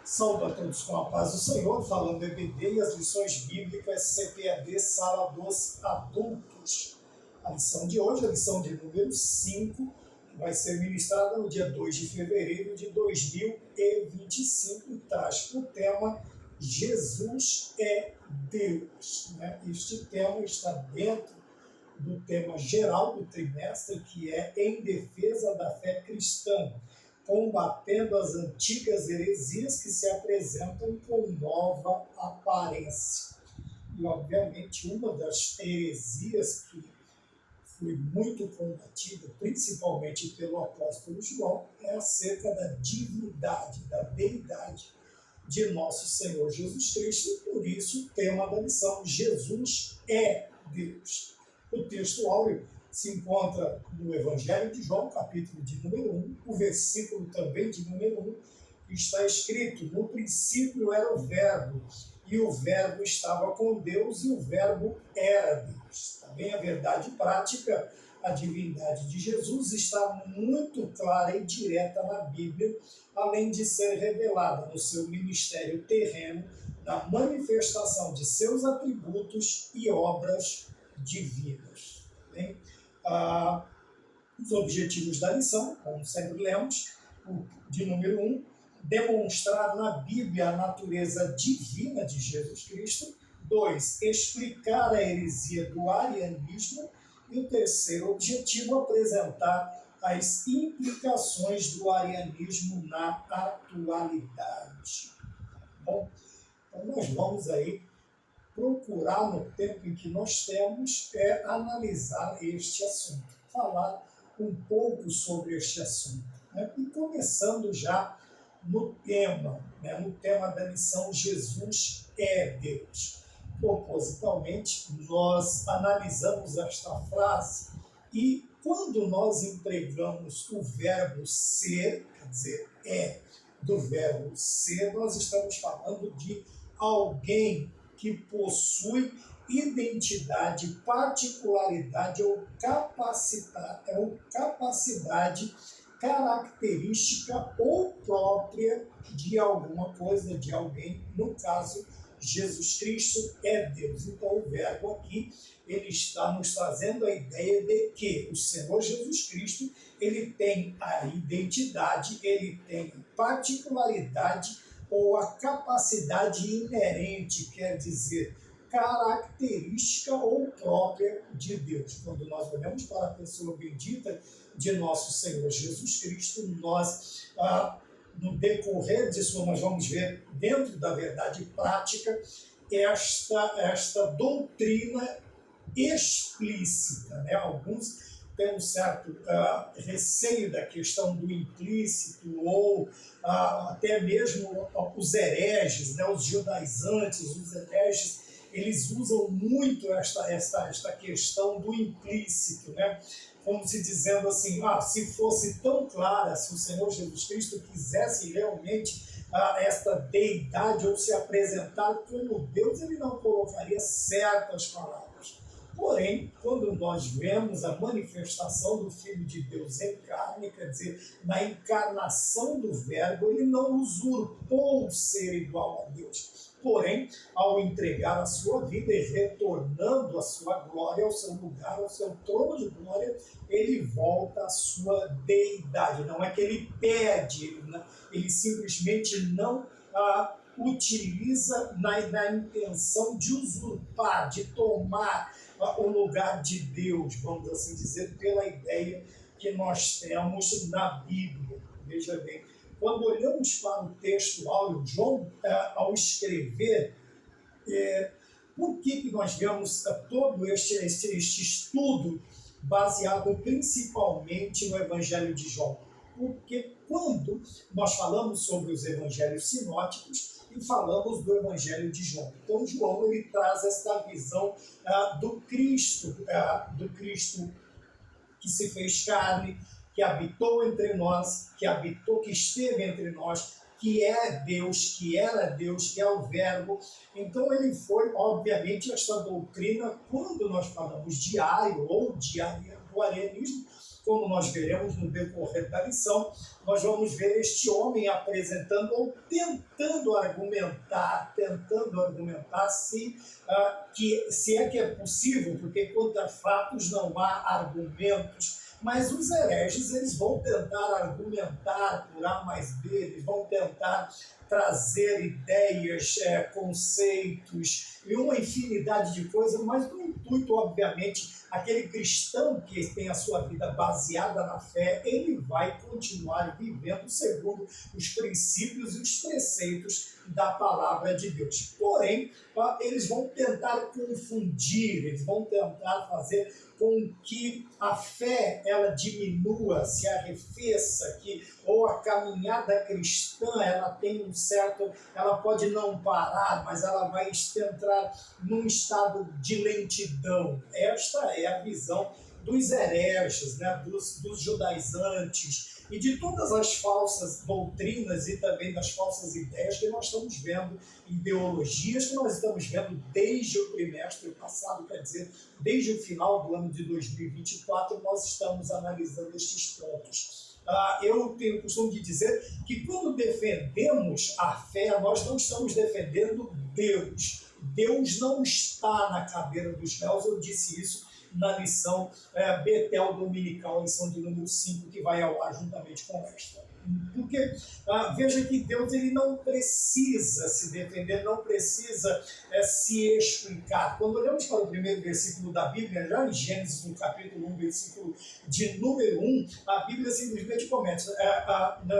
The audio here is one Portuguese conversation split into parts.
Saúdo a todos com a paz do Senhor, falando EBD e as lições bíblicas CPAD Sala dos Adultos. A lição de hoje, a lição de número 5, que vai ser ministrada no dia 2 de fevereiro de 2025, e traz o tema Jesus é Deus. Este tema está dentro do tema geral do trimestre, que é Em Defesa da Fé Cristã, combatendo as antigas heresias que se apresentam com nova aparência. E, obviamente, uma das heresias que foi muito combatida, principalmente pelo apóstolo João, é acerca da divindade, da deidade de nosso Senhor Jesus Cristo, e por isso o tema da lição, Jesus é Deus. O texto áureo se encontra no Evangelho de João, capítulo de número 1, o versículo também de número 1, que está escrito: no princípio era o Verbo, e o Verbo estava com Deus, e o Verbo era Deus. Também a verdade prática, a divindade de Jesus, está muito clara e direta na Bíblia, além de ser revelada no seu ministério terreno, na manifestação de seus atributos e obras divinas. Bem, os objetivos da lição, como sempre lemos, de número 1, demonstrar na Bíblia a natureza divina de Jesus Cristo. 2, explicar a heresia do arianismo. E o terceiro objetivo, apresentar as implicações do arianismo na atualidade. Bom, então nós vamos aí procurar, no tempo em que nós temos, analisar este assunto, falar um pouco sobre este assunto. E começando já no tema da lição Jesus é Deus. Propositalmente, nós analisamos esta frase e quando nós empregamos o verbo ser, quer dizer, do verbo ser, nós estamos falando de alguém que possui identidade, particularidade ou capacidade característica ou própria de alguma coisa, de alguém. No caso, Jesus Cristo é Deus. Então o verbo aqui, ele está nos trazendo a ideia de que o Senhor Jesus Cristo, ele tem a identidade, ele tem particularidade ou a capacidade inerente, quer dizer, característica ou própria de Deus. Quando nós olhamos para a pessoa bendita de nosso Senhor Jesus Cristo, nós, no decorrer disso, nós vamos ver dentro da verdade prática esta doutrina explícita. Alguns tem um certo receio da questão do implícito, ou até mesmo os hereges, os judaizantes, os hereges, eles usam muito esta questão do implícito, como se dizendo assim, se fosse tão clara, se o Senhor Jesus Cristo quisesse realmente esta deidade ou se apresentar como Deus, ele não colocaria certas palavras. Porém, quando nós vemos a manifestação do Filho de Deus em carne, quer dizer, na encarnação do Verbo, ele não usurpou o ser igual a Deus. Porém, ao entregar a sua vida e retornando a sua glória, ao seu lugar, ao seu trono de glória, ele volta à sua deidade. Não é que ele perde, ele simplesmente não utiliza na intenção de usurpar, de tomar o lugar de Deus, vamos assim dizer, pela ideia que nós temos na Bíblia. Veja bem, quando olhamos para o texto áureo, João, ao escrever, por que nós vemos todo este estudo baseado principalmente no Evangelho de João? Porque quando nós falamos sobre os evangelhos sinóticos e falamos do Evangelho de João, então João ele traz esta visão do Cristo que se fez carne, que habitou entre nós, que esteve entre nós, que é Deus, que era Deus, que é o Verbo. Então ele foi, obviamente, esta doutrina, quando nós falamos de Ario ou do arianismo, como nós veremos no decorrer da lição, nós vamos ver este homem apresentando ou tentando argumentar se é que é possível, porque contra fatos não há argumentos, mas os hereges eles vão tentar argumentar por A mais B, eles vão tentar trazer ideias, conceitos e uma infinidade de coisas, mas no intuito, obviamente, aquele cristão que tem a sua vida baseada na fé, ele vai continuar vivendo segundo os princípios e os preceitos da palavra de Deus. Porém, eles vão tentar confundir, eles vão tentar fazer com que a fé ela diminua, se arrefeça, ou a caminhada cristã ela tem ela pode não parar, mas ela vai entrar num estado de lentidão. Esta é a visão dos hereges, né, dos judaizantes e de todas as falsas doutrinas e também das falsas ideias que nós estamos vendo, ideologias que nós estamos vendo desde o trimestre passado, quer dizer, desde o final do ano de 2024, nós estamos analisando estes pontos. Eu tenho o costume de dizer que quando defendemos a fé, nós não estamos defendendo Deus. Deus não está na cadeira dos réus, eu disse isso na lição Betel Dominical, lição de número 5, que vai ao ar juntamente com esta. Porque veja que Deus ele não precisa se defender, não precisa se explicar. Quando olhamos para o primeiro versículo da Bíblia, já em Gênesis, no capítulo 1, versículo de número 1, a Bíblia simplesmente começa,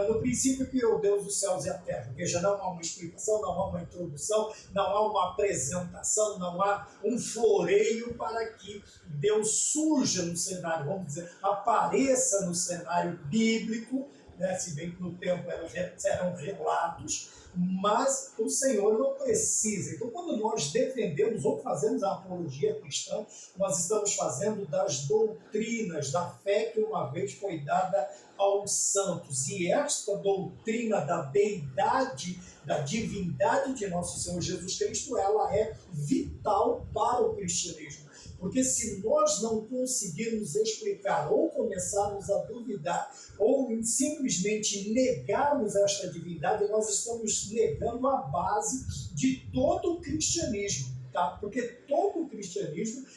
no princípio criou Deus os céus e a terra. Veja, não há uma explicação, não há uma introdução, não há uma apresentação, não há um floreio para que Deus surja no cenário, vamos dizer, apareça no cenário bíblico, né, se bem que no tempo eram relatos, mas o Senhor não precisa. Então, quando nós defendemos ou fazemos a apologia cristã, nós estamos fazendo das doutrinas da fé que uma vez foi dada aos santos. E esta doutrina da deidade, da divindade de nosso Senhor Jesus Cristo, ela é vital para o cristianismo. Porque se nós não conseguirmos explicar ou começarmos a duvidar ou simplesmente negarmos esta divindade, nós estamos negando a base de todo o cristianismo. Tá? Porque todo o cristianismo,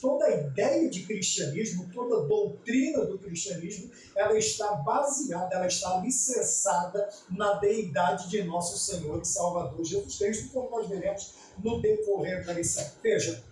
toda a ideia de cristianismo, toda a doutrina do cristianismo, ela está baseada, ela está alicerçada na deidade de nosso Senhor e Salvador Jesus Cristo, como nós veremos no decorrer da lição. Veja,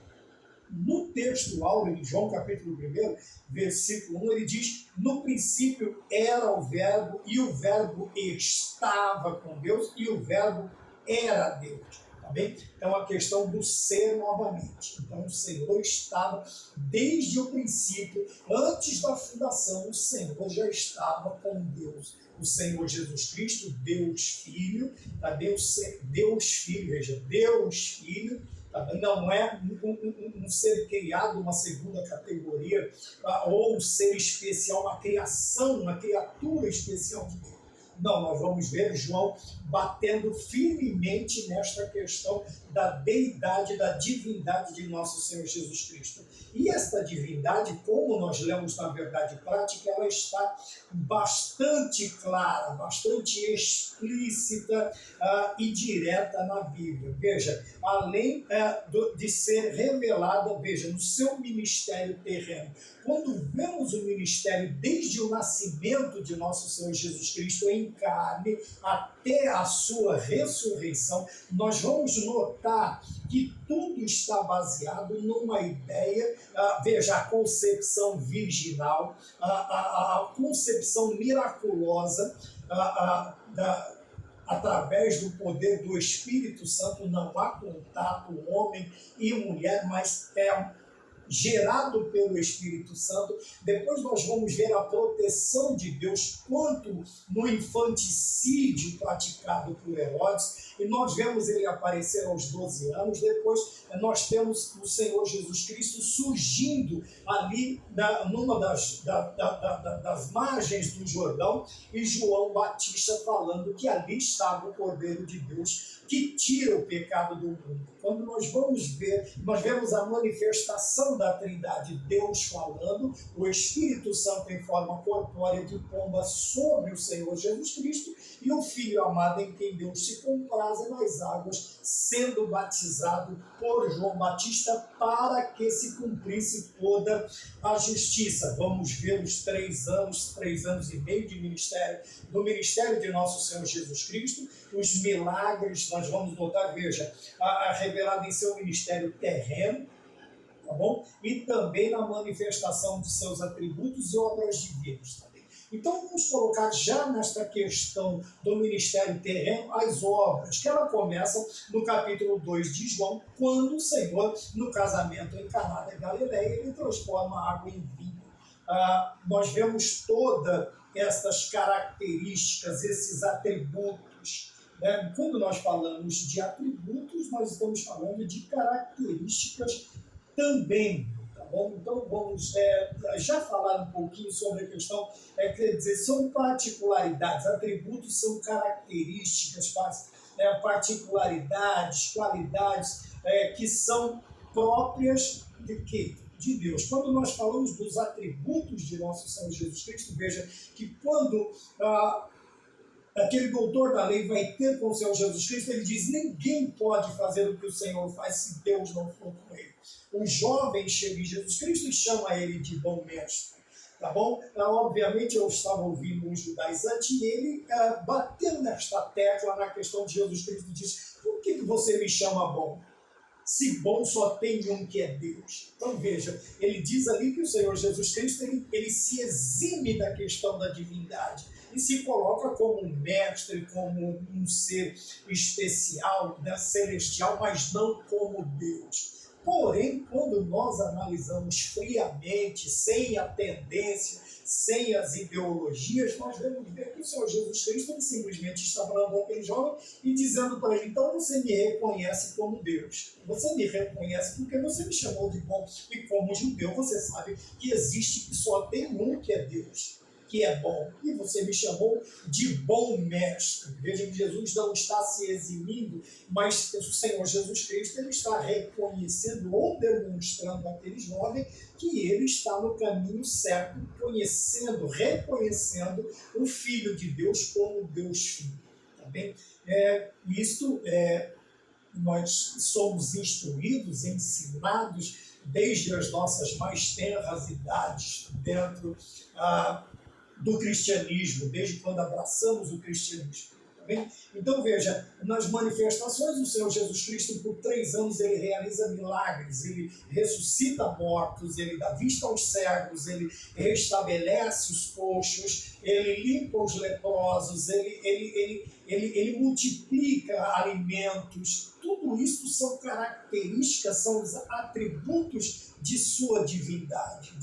no texto áureo de João, capítulo 1, versículo 1, ele diz: no princípio era o verbo, e o verbo estava com Deus, e o verbo era Deus. Tá bem? Então, a questão do ser novamente. Então, o Senhor estava desde o princípio, antes da fundação, o Senhor já estava com Deus. O Senhor Jesus Cristo, Deus Filho, tá? Deus Filho, veja, Deus Filho, não é um ser criado, uma segunda categoria, ou um ser especial, uma criação, uma criatura especial de Deus. Não, nós vamos ver João batendo firmemente nesta questão da deidade, da divindade de nosso Senhor Jesus Cristo. E esta divindade, como nós lemos na verdade prática, ela está bastante clara, bastante explícita e direta na Bíblia. Veja, além de ser revelada, veja, no seu ministério terreno. Quando vemos o ministério desde o nascimento de nosso Senhor Jesus Cristo em carne até a sua ressurreição, nós vamos notar que tudo está baseado numa ideia, veja, a concepção virginal, a concepção miraculosa através do poder do Espírito Santo. Não há contato homem e mulher, mas é gerado pelo Espírito Santo. Depois nós vamos ver a proteção de Deus quanto no infanticídio praticado por Herodes, e nós vemos ele aparecer aos 12 anos. Depois nós temos o Senhor Jesus Cristo surgindo ali numa das margens do Jordão, e João Batista falando que ali estava o Cordeiro de Deus que tira o pecado do mundo. Quando nós vamos ver, nós vemos a manifestação da Trindade, Deus falando, o Espírito Santo em forma corpórea de pomba sobre o Senhor Jesus Cristo, e o Filho amado em quem Deus se compraze nas águas, sendo batizado por João Batista para que se cumprisse toda a justiça. Vamos ver os 3 anos e meio de ministério, do ministério de nosso Senhor Jesus Cristo, os milagres, nós vamos notar, veja, revelado em seu ministério terreno, tá bom? E também na manifestação de seus atributos e obras divinas também. Então vamos colocar já nesta questão do ministério terreno as obras, que ela começa no capítulo 2 de João, quando o Senhor, no casamento em Caná da Galileia, ele transforma água em vinho. Nós vemos todas essas características, esses atributos. Quando nós falamos de atributos, nós estamos falando de características também, tá bom? Então vamos já falar um pouquinho sobre a questão, quer dizer, são particularidades, atributos são características, particularidades, qualidades que são próprias de quê? De Deus. Quando nós falamos dos atributos de nosso Senhor Jesus Cristo, veja que quando aquele doutor da lei vai ter com o Senhor Jesus Cristo, ele diz: ninguém pode fazer o que o Senhor faz se Deus não for com ele. O jovem chega em Jesus Cristo e chama ele de bom mestre. Tá bom? Obviamente eu estava ouvindo um judaizante e ele bateu nesta tecla na questão de Jesus Cristo e diz: por que você me chama bom? Se bom só tem um, que é Deus. Então veja, ele diz ali que o Senhor Jesus Cristo ele se exime da questão da divindade e se coloca como um mestre, como um ser especial, celestial, mas não como Deus. Porém, quando nós analisamos friamente, sem a tendência, sem as ideologias, nós vamos ver que o Senhor Jesus Cristo ele simplesmente está falando com aquele jovem e dizendo para ele: então você me reconhece como Deus. Você me reconhece porque você me chamou de bom. E como judeu, você sabe que existe, que só tem um, que é Deus, que é bom. E você me chamou de bom mestre. Veja que Jesus não está se eximindo, mas o Senhor Jesus Cristo ele está reconhecendo ou demonstrando àquele jovem que ele está no caminho certo, reconhecendo o Filho de Deus como Deus Filho. Tá bem? Nós somos instruídos, ensinados desde as nossas mais tenras idades dentro do cristianismo, desde quando abraçamos o cristianismo. Então veja, nas manifestações do Senhor Jesus Cristo, por 3 anos ele realiza milagres, ele ressuscita mortos, ele dá vista aos cegos, ele restabelece os coxos, ele limpa os leprosos, ele multiplica alimentos. Tudo isso são características, são os atributos de sua divindade,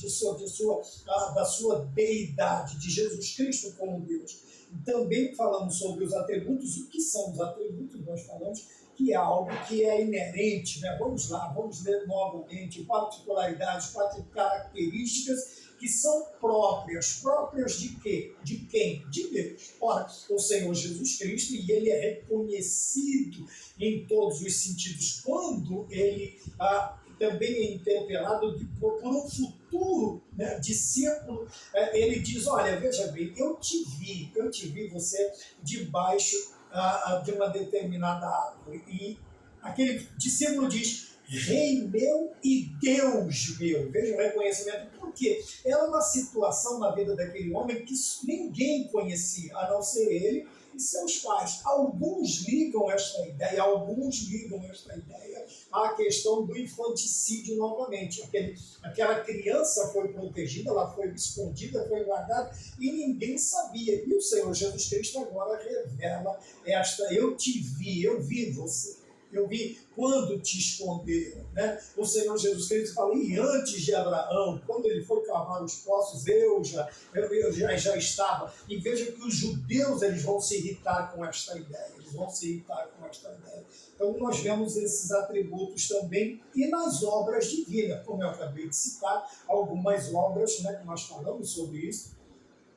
da sua deidade, de Jesus Cristo como Deus. Também falamos sobre os atributos. O que são os atributos? Nós falamos que é algo que é inerente, né? Vamos lá, vamos ler novamente: particularidades, 4 características que são próprias de quê? De quem? De Deus. Ora, o Senhor Jesus Cristo, e ele é reconhecido em todos os sentidos quando ele também é interpelado por um futuro, né, discípulo. Ele diz: olha, veja bem, eu te vi você debaixo de uma determinada árvore. E aquele discípulo diz: Rei meu e Deus meu. Veja o reconhecimento, porque era uma situação na vida daquele homem que ninguém conhecia, a não ser ele e seus pais. Alguns ligam esta ideia à questão do infanticídio novamente. Aquela criança foi protegida, ela foi escondida, foi guardada e ninguém sabia. E o Senhor Jesus Cristo agora revela eu te vi, eu vi você. Eu vi quando te esconderam, né? O Senhor Jesus Cristo fala: e antes de Abraão, quando ele foi cavar os poços, eu já estava. E veja que os judeus eles vão se irritar com esta ideia, pastor Adélio. Então nós vemos esses atributos também e nas obras divinas, como eu acabei de citar, algumas obras, né, que nós falamos sobre isso,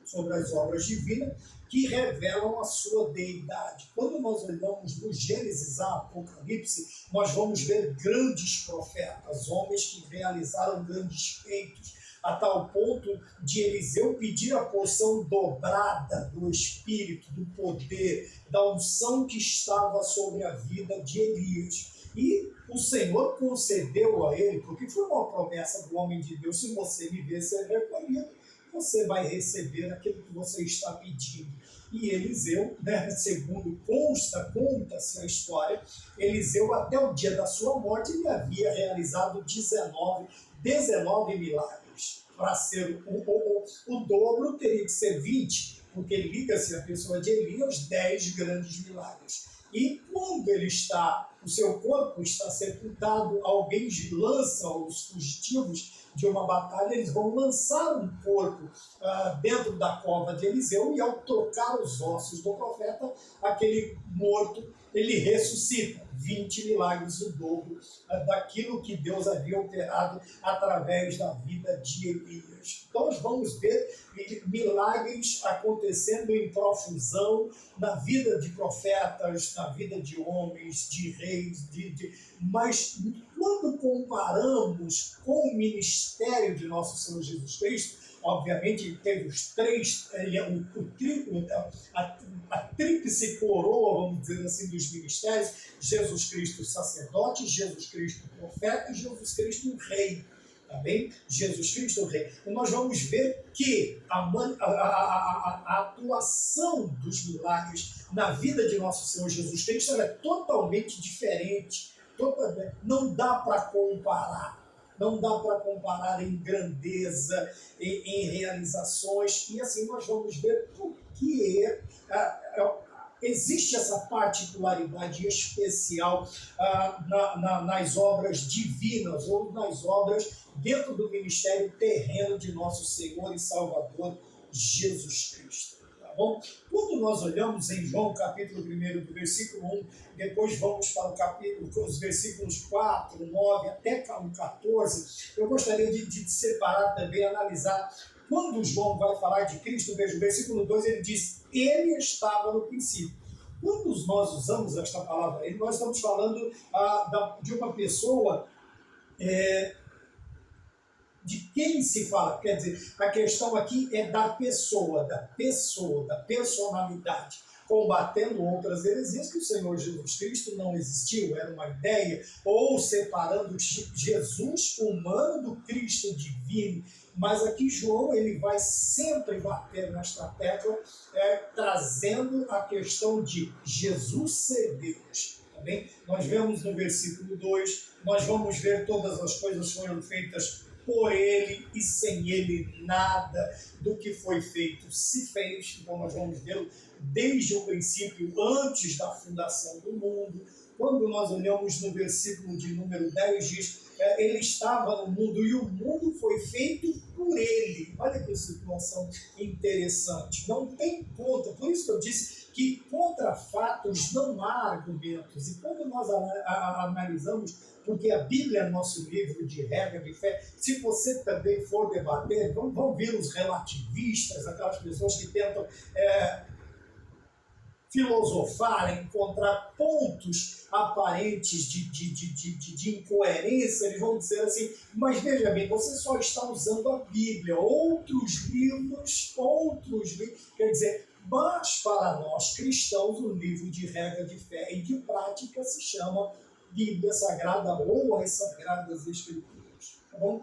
sobre as obras divinas, que revelam a sua deidade. Quando nós olhamos do Gênesis a Apocalipse, nós vamos ver grandes profetas, homens que realizaram grandes feitos, a tal ponto de Eliseu pedir a porção dobrada do Espírito, do poder, da unção que estava sobre a vida de Elias. E o Senhor concedeu a ele, porque foi uma promessa do homem de Deus: se você me ver ser recolhido, você vai receber aquilo que você está pedindo. E Eliseu, né, segundo conta-se a história, Eliseu até o dia da sua morte ele havia realizado 19 milagres. Para ser o dobro teria que ser 20, porque liga-se a pessoa de Elias 10 grandes milagres. E quando o seu corpo está sepultado, alguém lança os fugitivos de uma batalha, eles vão lançar um corpo dentro da cova de Eliseu, e ao tocar os ossos do profeta, aquele morto, ele ressuscita. 20 milagres, o dobro daquilo que Deus havia operado através da vida de Elias. Então nós vamos ver milagres acontecendo em profusão na vida de profetas, na vida de homens, de reis, mas quando comparamos com o ministério de nosso Senhor Jesus Cristo, obviamente ele teve os três, a tríplice coroa, vamos dizer assim, dos ministérios: Jesus Cristo sacerdote, Jesus Cristo profeta e Jesus Cristo rei. Tá bem? Jesus Cristo rei. E nós vamos ver que a atuação dos milagres na vida de nosso Senhor Jesus Cristo é totalmente diferente. Não dá para comparar. Não dá para comparar em grandeza, em realizações. E assim nós vamos ver por que existe essa particularidade especial nas obras divinas, ou nas obras dentro do ministério terreno de nosso Senhor e Salvador Jesus Cristo. Tá bom? Quando nós olhamos em João capítulo 1, do versículo 1, depois vamos para o capítulo, os versículos 4, 9 até o 14, eu gostaria de separar também, analisar. Quando João vai falar de Cristo, veja o versículo 2, ele diz: ele estava no princípio. Quando nós usamos esta palavra, nós estamos falando de uma pessoa, de quem se fala. Quer dizer, a questão aqui é da pessoa, da personalidade, combatendo outras heresias que o Senhor Jesus Cristo não existiu, era uma ideia, ou separando Jesus humano do Cristo divino. Mas aqui João ele vai sempre bater nesta tecla, trazendo a questão de Jesus ser Deus. Tá bem? Nós vemos no versículo 2, nós vamos ver todas as coisas foram feitas por ele, e sem ele nada do que foi feito se fez. Então nós vamos vê-lo desde o princípio, antes da fundação do mundo. Quando nós olhamos no versículo de número 10, diz: ele estava no mundo e o mundo foi feito por ele. Olha que situação interessante. Não tem conta. Por isso que eu disse que contra fatos não há argumentos. E quando nós analisamos, porque a Bíblia é nosso livro de regra de fé, se você também for debater, vão vir os relativistas, aquelas pessoas que tentam filosofar, encontrar pontos aparentes de incoerência. Eles vão dizer assim: mas veja bem, você só está usando a Bíblia, outros livros, quer dizer, mas para nós cristãos o livro de regra de fé e de prática se chama Bíblia Sagrada ou as Sagradas Escrituras. Tá bom?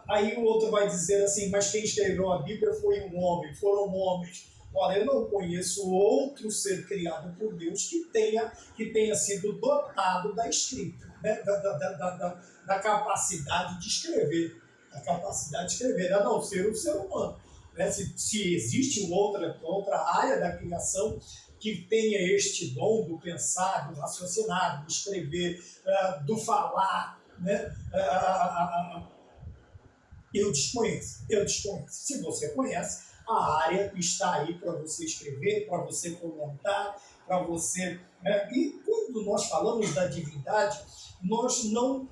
Aí o outro vai dizer assim: mas quem escreveu a Bíblia foi um homem, foram homens. Ora, eu não conheço outro ser criado por Deus que tenha sido dotado da escrita, né? da capacidade de escrever, a não ser o ser humano. Né? Se existe outra área da criação que tenha este dom do pensar, do raciocinar, do escrever, do falar, né? Eu desconheço. Se você conhece, a área está aí para você escrever, para você comentar, para você... E quando quando nós falamos da divindade, nós não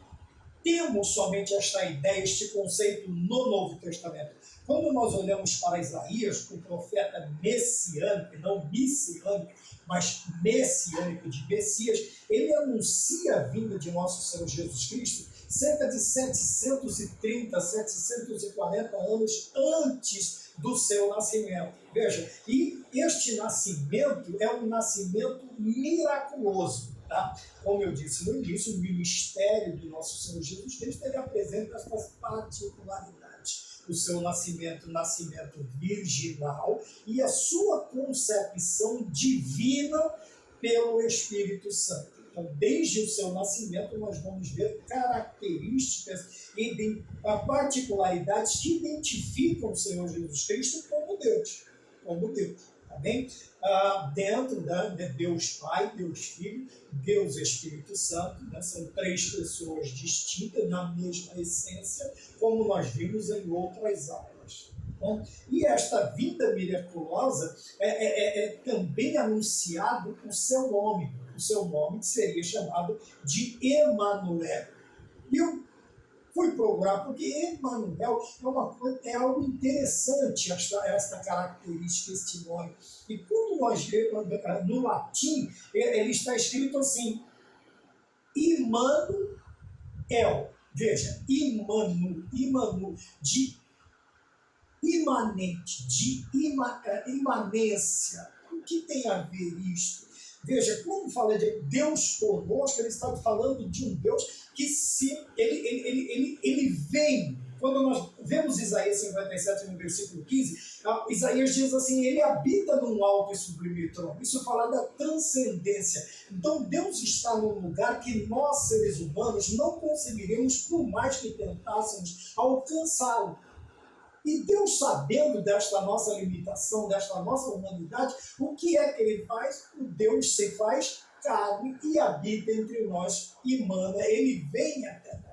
temos somente esta ideia, este conceito no Novo Testamento. Quando nós olhamos para Isaías, o profeta messiânico, não messiânico, mas messiânico de Messias, ele anuncia a vinda de nosso Senhor Jesus Cristo cerca de 730, 740 anos antes do seu nascimento. Veja, e este nascimento é um nascimento miraculoso. Tá? Como eu disse no início, o ministério do nosso Senhor Jesus Cristo, ele apresenta estas particularidades. O seu nascimento virginal, e a sua concepção divina pelo Espírito Santo. Então, desde o seu nascimento, nós vamos ver características e particularidades que identificam o Senhor Jesus Cristo como Deus. Tá bem? Dentro de Deus Pai, Deus Filho, Deus Espírito Santo, né? São três pessoas distintas na mesma essência, como nós vimos em outras aulas. Bom, e esta vinda miraculosa é também anunciado o seu nome que seria chamado de Emanuel. E eu fui procurar, porque Emanuel é algo interessante, esta característica, este nome. E quando nós vemos no latim, ele está escrito assim, Immanuel. Veja, Immanuel, de imanente, de imanência. O que tem a ver isto? Veja, quando fala de Deus conosco, ele está falando de um Deus que ele vem. Quando nós vemos Isaías 57, no versículo 15, Isaías diz assim, ele habita num alto e sublime trono. Isso fala da transcendência. Então Deus está num lugar que nós, seres humanos, não conseguiremos, por mais que tentássemos, alcançá-lo. E Deus, sabendo desta nossa limitação, desta nossa humanidade, o que é que ele faz? O Deus se faz carne e habita entre nós, emana, ele vem até nós.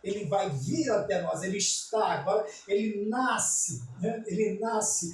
Ele vai vir até nós, ele está agora, ele nasce, né? Ele nasce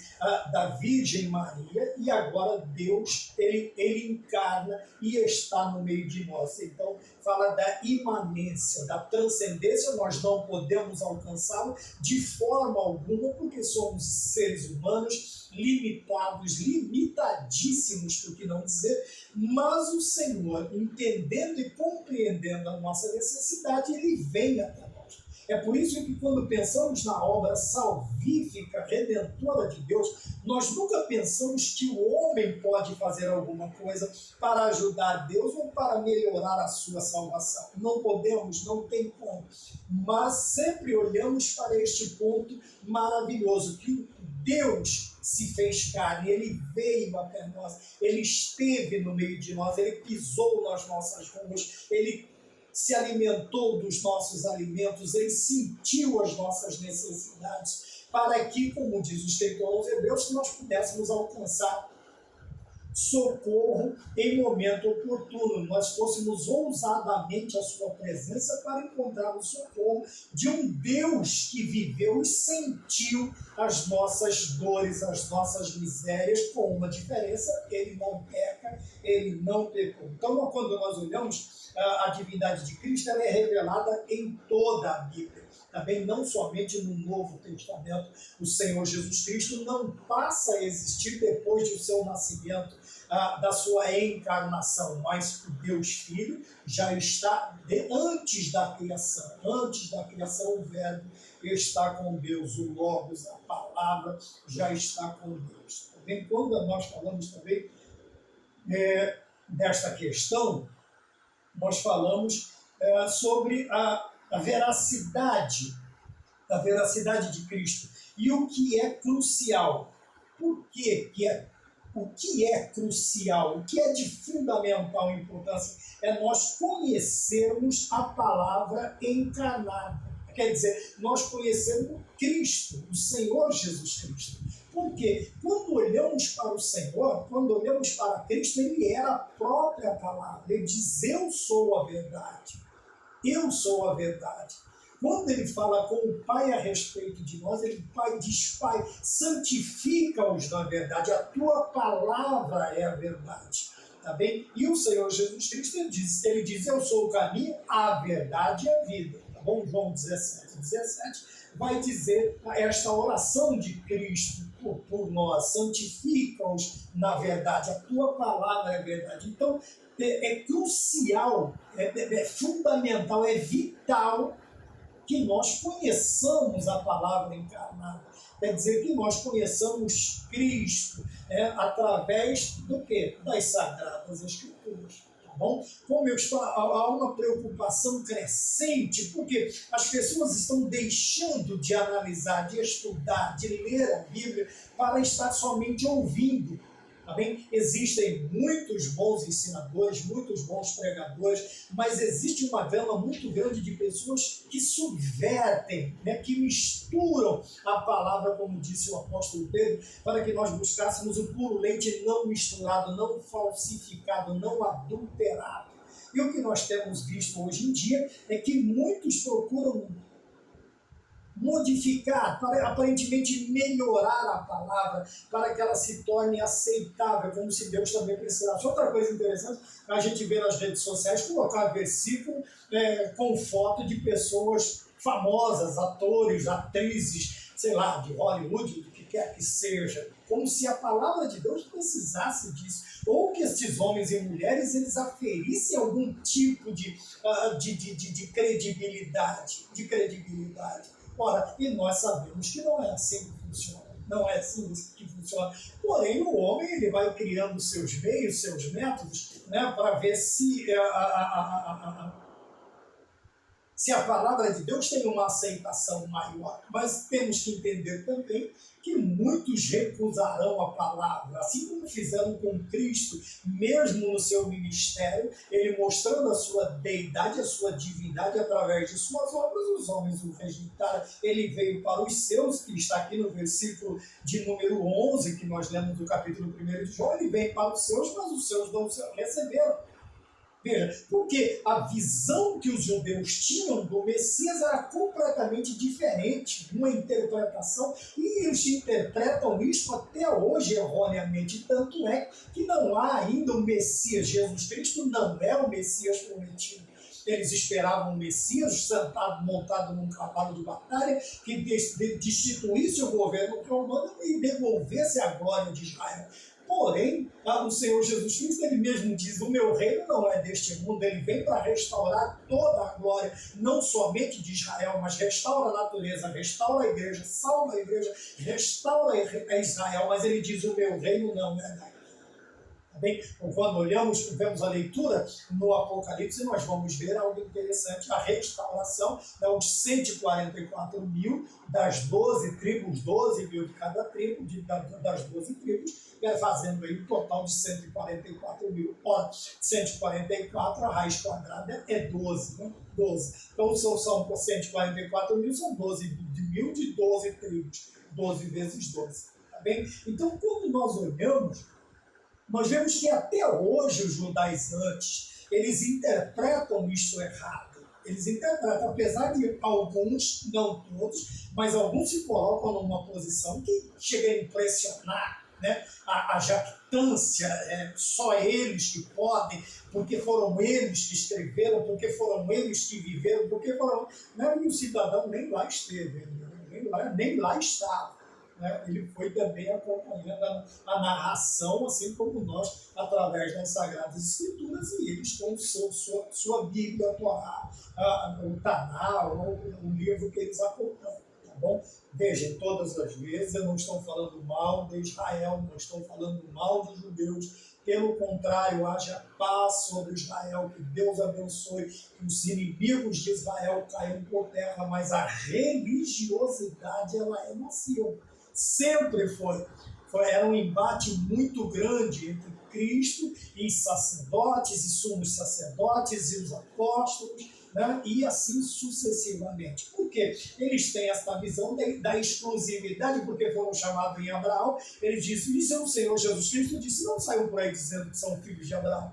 da Virgem Maria e agora Deus, ele encarna e está no meio de nós. Então, fala da imanência, da transcendência, nós não podemos alcançá-lo de forma alguma, porque somos seres humanos limitados, limitadíssimos, por que não dizer, mas o Senhor, entendendo e compreendendo a nossa necessidade, ele vem até nós. É por isso que quando pensamos na obra salvífica, redentora de Deus, nós nunca pensamos que o homem pode fazer alguma coisa para ajudar Deus ou para melhorar a sua salvação. Não podemos, não tem como. Mas sempre olhamos para este ponto maravilhoso, que Deus se fez carne, ele veio até nós, ele esteve no meio de nós, ele pisou nas nossas ruas, ele se alimentou dos nossos alimentos, ele sentiu as nossas necessidades, para que, como diz o escritor aos Hebreus, nós pudéssemos alcançar socorro em momento oportuno, nós fôssemos ousadamente à sua presença para encontrar o socorro de um Deus que viveu e sentiu as nossas dores, as nossas misérias, com uma diferença: ele não peca, ele não pecou. Então, quando nós olhamos a divindade de Cristo, ela é revelada em toda a Bíblia. Também não somente no Novo Testamento. O Senhor Jesus Cristo não passa a existir depois do seu nascimento, da sua encarnação, mas o Deus Filho já está antes da criação. Antes da criação, o Verbo está com Deus, o Logos, a palavra já está com Deus. Também, quando nós falamos também desta questão, nós falamos sobre a veracidade de Cristo e o que é crucial. Por que o que é crucial, o que é de fundamental importância é nós conhecermos a palavra encarnada. Quer dizer, nós conhecermos Cristo, o Senhor Jesus Cristo. Porque quando olhamos para o Senhor, quando olhamos para Cristo, ele era a própria palavra. Ele diz: eu sou a verdade. Eu sou a verdade. Quando ele fala com o Pai a respeito de nós, ele diz: Pai, santifica-os na verdade, a tua palavra é a verdade. tá bem? E o Senhor Jesus Cristo, ele diz, eu sou o caminho, a verdade e a vida, tá bom? João 17 vai dizer esta oração de Cristo por nós, santifica-os na verdade, a tua palavra é verdade. Então, é crucial, é fundamental, é vital que nós conheçamos a palavra encarnada. Quer dizer, que nós conheçamos Cristo através do quê? Das Sagradas Escrituras. Tá bom? Como eu estou, há uma preocupação crescente, porque as pessoas estão deixando de analisar, de estudar, de ler a Bíblia para estar somente ouvindo. Tá bem? Existem muitos bons ensinadores, muitos bons pregadores, mas existe uma gama muito grande de pessoas que subvertem, que misturam a palavra, como disse o apóstolo Pedro, para que nós buscássemos o puro leite não misturado, não falsificado, não adulterado. E o que nós temos visto hoje em dia é que muitos procuram modificar, para aparentemente melhorar a palavra, para que ela se torne aceitável, como se Deus também precisasse. Outra coisa interessante, a gente vê nas redes sociais, colocar versículo com foto de pessoas famosas, atores, atrizes, sei lá, de Hollywood, do que quer que seja, como se a palavra de Deus precisasse disso, ou que estes homens e mulheres eles aferissem algum tipo de credibilidade, Ora, e nós sabemos que não é assim que funciona. Não é assim que funciona. Porém, o homem ele vai criando seus meios, seus métodos, para ver se a palavra de Deus tem uma aceitação maior. Mas temos que entender também que muitos recusarão a palavra, assim como fizeram com Cristo, mesmo no seu ministério, ele mostrando a sua deidade, a sua divindade através de suas obras, os homens o rejeitaram. Ele veio para os seus, que está aqui no versículo de número 11, que nós lemos do capítulo 1 de João, ele veio para os seus, mas os seus não receberam. Veja, porque a visão que os judeus tinham do Messias era completamente diferente, uma interpretação, e eles interpretam isso até hoje erroneamente, tanto é que não há ainda o Messias. Jesus Cristo não é o Messias prometido. Eles esperavam um Messias sentado, montado num cavalo de batalha, que destituísse o governo romano e devolvesse a glória de Israel. Porém, o Senhor Jesus Cristo, ele mesmo diz, o meu reino não é deste mundo, ele vem para restaurar toda a glória, não somente de Israel, mas restaura a natureza, restaura a igreja, salva a igreja, restaura a Israel, mas ele diz, o meu reino não é daqui. Tá bem? Então, quando vemos a leitura no Apocalipse, nós vamos ver algo interessante, a restauração dos 144 mil das 12 tribos, 12 mil de cada tribo, das 12 tribos, fazendo aí um total de 144 mil. Ora, 144, a raiz quadrada é 12, né? 12. Então, são 144 mil, são 12 mil de 12 tribos, 12 vezes 12. Tá bem? Então, quando nós olhamos, nós vemos que até hoje os judaizantes, eles interpretam isto errado. Eles interpretam, apesar de alguns, não todos, mas alguns se colocam numa posição que chega a impressionar, a jactância, só eles que podem, porque foram eles que escreveram, porque foram eles que viveram, porque foram... E o cidadão nem lá esteve, nem lá estava. Ele foi também acompanhando a narração, assim como nós, através das Sagradas Escrituras, e eles com sua Bíblia, o Taná, o livro que eles acompanham. Tá bom? Vejam, todas as vezes eu não estou falando mal de Israel, não estou falando mal dos judeus, pelo contrário, haja paz sobre Israel, que Deus abençoe, que os inimigos de Israel caiam por terra, mas a religiosidade ela é nociva. Sempre foi. Era um embate muito grande entre Cristo e sacerdotes, e sumos sacerdotes, e os apóstolos, e assim sucessivamente. Por quê? Eles têm essa visão da exclusividade, porque foram chamados em Abraão. Eles dizem, isso é o Senhor Jesus Cristo, disse, não saiam por aí dizendo que são filhos de Abraão.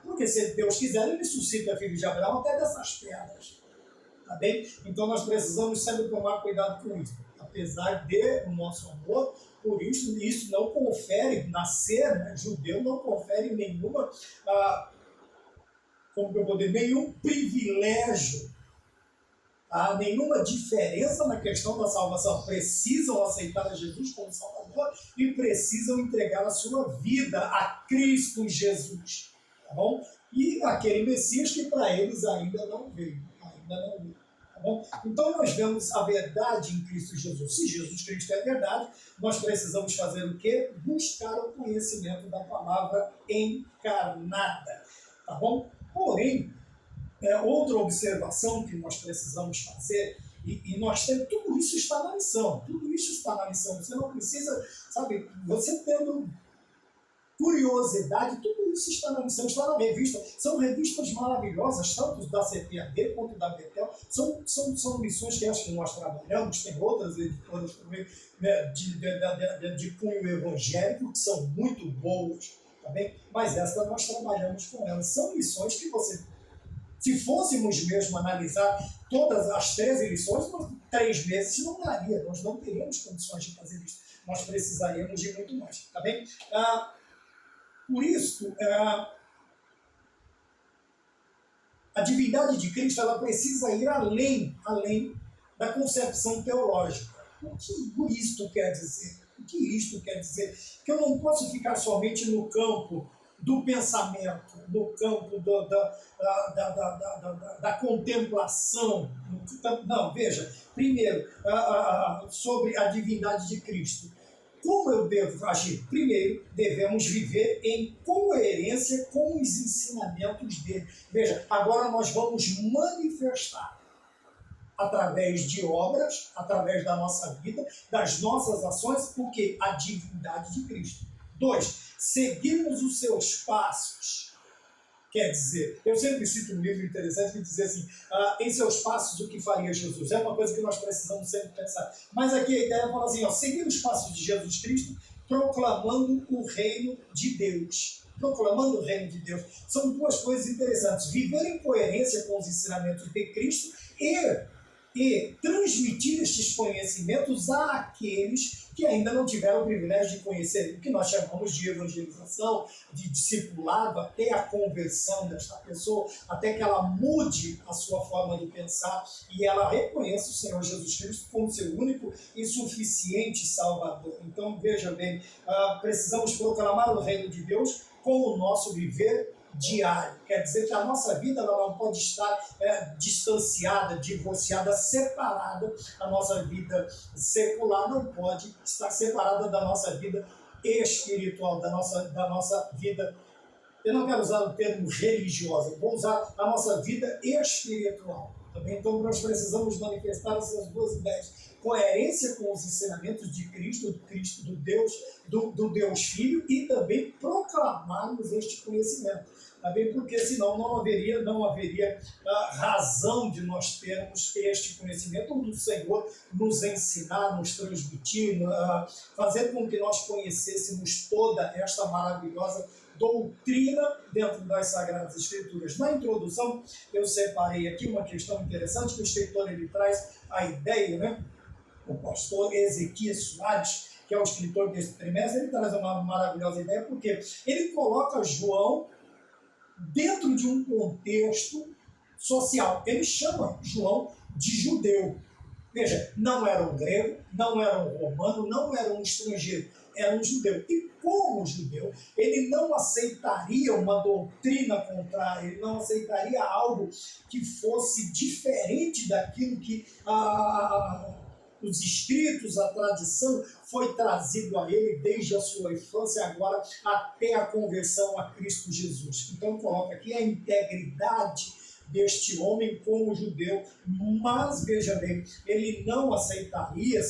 Porque se Deus quiser, ele suscita filhos de Abraão até dessas pedras. Tá bem? Então nós precisamos sempre tomar cuidado com isso. Apesar de o nosso amor Por isso não confere, nascer, né, judeu não confere nenhuma, como que eu vou dizer, nenhum privilégio, nenhuma diferença na questão da salvação. Precisam aceitar a Jesus como Salvador e precisam entregar a sua vida a Cristo Jesus. Tá bom? E aquele Messias que para eles ainda não veio. Tá bom? Então nós vemos a verdade em Cristo Jesus. Se Jesus Cristo é verdade, nós precisamos fazer o quê? Buscar o conhecimento da palavra encarnada. Tá bom? Porém, outra observação que nós precisamos fazer, e nós temos, tudo isso está na lição, você não precisa, sabe, você tendo curiosidade, tudo isso está na lição, está na revista, são revistas maravilhosas, tanto da CPAD quanto da Betel, são lições que acho que nós trabalhamos, tem outras editoras também, né, de cunho evangélico, que são muito boas, tá bem? Mas essa nós trabalhamos com elas, são lições que se fôssemos mesmo analisar todas as 13 lições, 3 meses não daria, nós não teríamos condições de fazer isso. Nós precisaríamos de muito mais, tá bem? Por isso, a divindade de Cristo ela precisa ir além da concepção teológica. O que isto quer dizer? Que eu não posso ficar somente no campo do pensamento, no campo da contemplação. Não, veja, primeiro, sobre a divindade de Cristo. Como eu devo agir? Primeiro, devemos viver em coerência com os ensinamentos dele. Veja, agora nós vamos manifestar através de obras, através da nossa vida, das nossas ações, porque a divindade de Cristo. 2, seguirmos os seus passos. Quer dizer, eu sempre cito um livro interessante que diz assim, em seus passos o que faria Jesus? É uma coisa que nós precisamos sempre pensar. Mas aqui a ideia é falar assim, seguir os passos de Jesus Cristo, proclamando o reino de Deus. Proclamando o reino de Deus. São duas coisas interessantes. Viver em coerência com os ensinamentos de Cristo e transmitir estes conhecimentos àqueles que ainda não tiveram o privilégio de conhecer o que nós chamamos de evangelização, de discipulado, até a conversão desta pessoa, até que ela mude a sua forma de pensar e ela reconheça o Senhor Jesus Cristo como seu único e suficiente Salvador. Então, veja bem, precisamos proclamar o reino de Deus com o nosso viver diário. Quer dizer que a nossa vida ela não pode estar distanciada, divorciada, separada. A nossa vida secular não pode estar separada da nossa vida espiritual, da nossa vida. Eu não quero usar o termo religiosa, vou usar a nossa vida espiritual. Também, então, nós precisamos manifestar essas duas ideias. Coerência com os ensinamentos de Cristo, do Deus Filho, e também proclamarmos este conhecimento. Também porque senão não haveria razão de nós termos este conhecimento do Senhor nos ensinar, nos transmitir, fazer com que nós conhecêssemos toda esta maravilhosa doutrina dentro das Sagradas Escrituras. Na introdução, eu separei aqui uma questão interessante que o escritor ele traz a ideia, né? O pastor Ezequias Soares, que é o escritor desse trimestre, ele traz uma maravilhosa ideia porque ele coloca João dentro de um contexto social. Ele chama João de judeu. Veja, não era um grego, não era um romano, não era um estrangeiro, era um judeu. E como judeu, ele não aceitaria uma doutrina contrária, ele não aceitaria algo que fosse diferente daquilo que os escritos, a tradição foi trazido a ele desde a sua infância, agora até a conversão a Cristo Jesus. Então coloca aqui a integridade deste homem como judeu, mas veja bem, ele não aceitaria,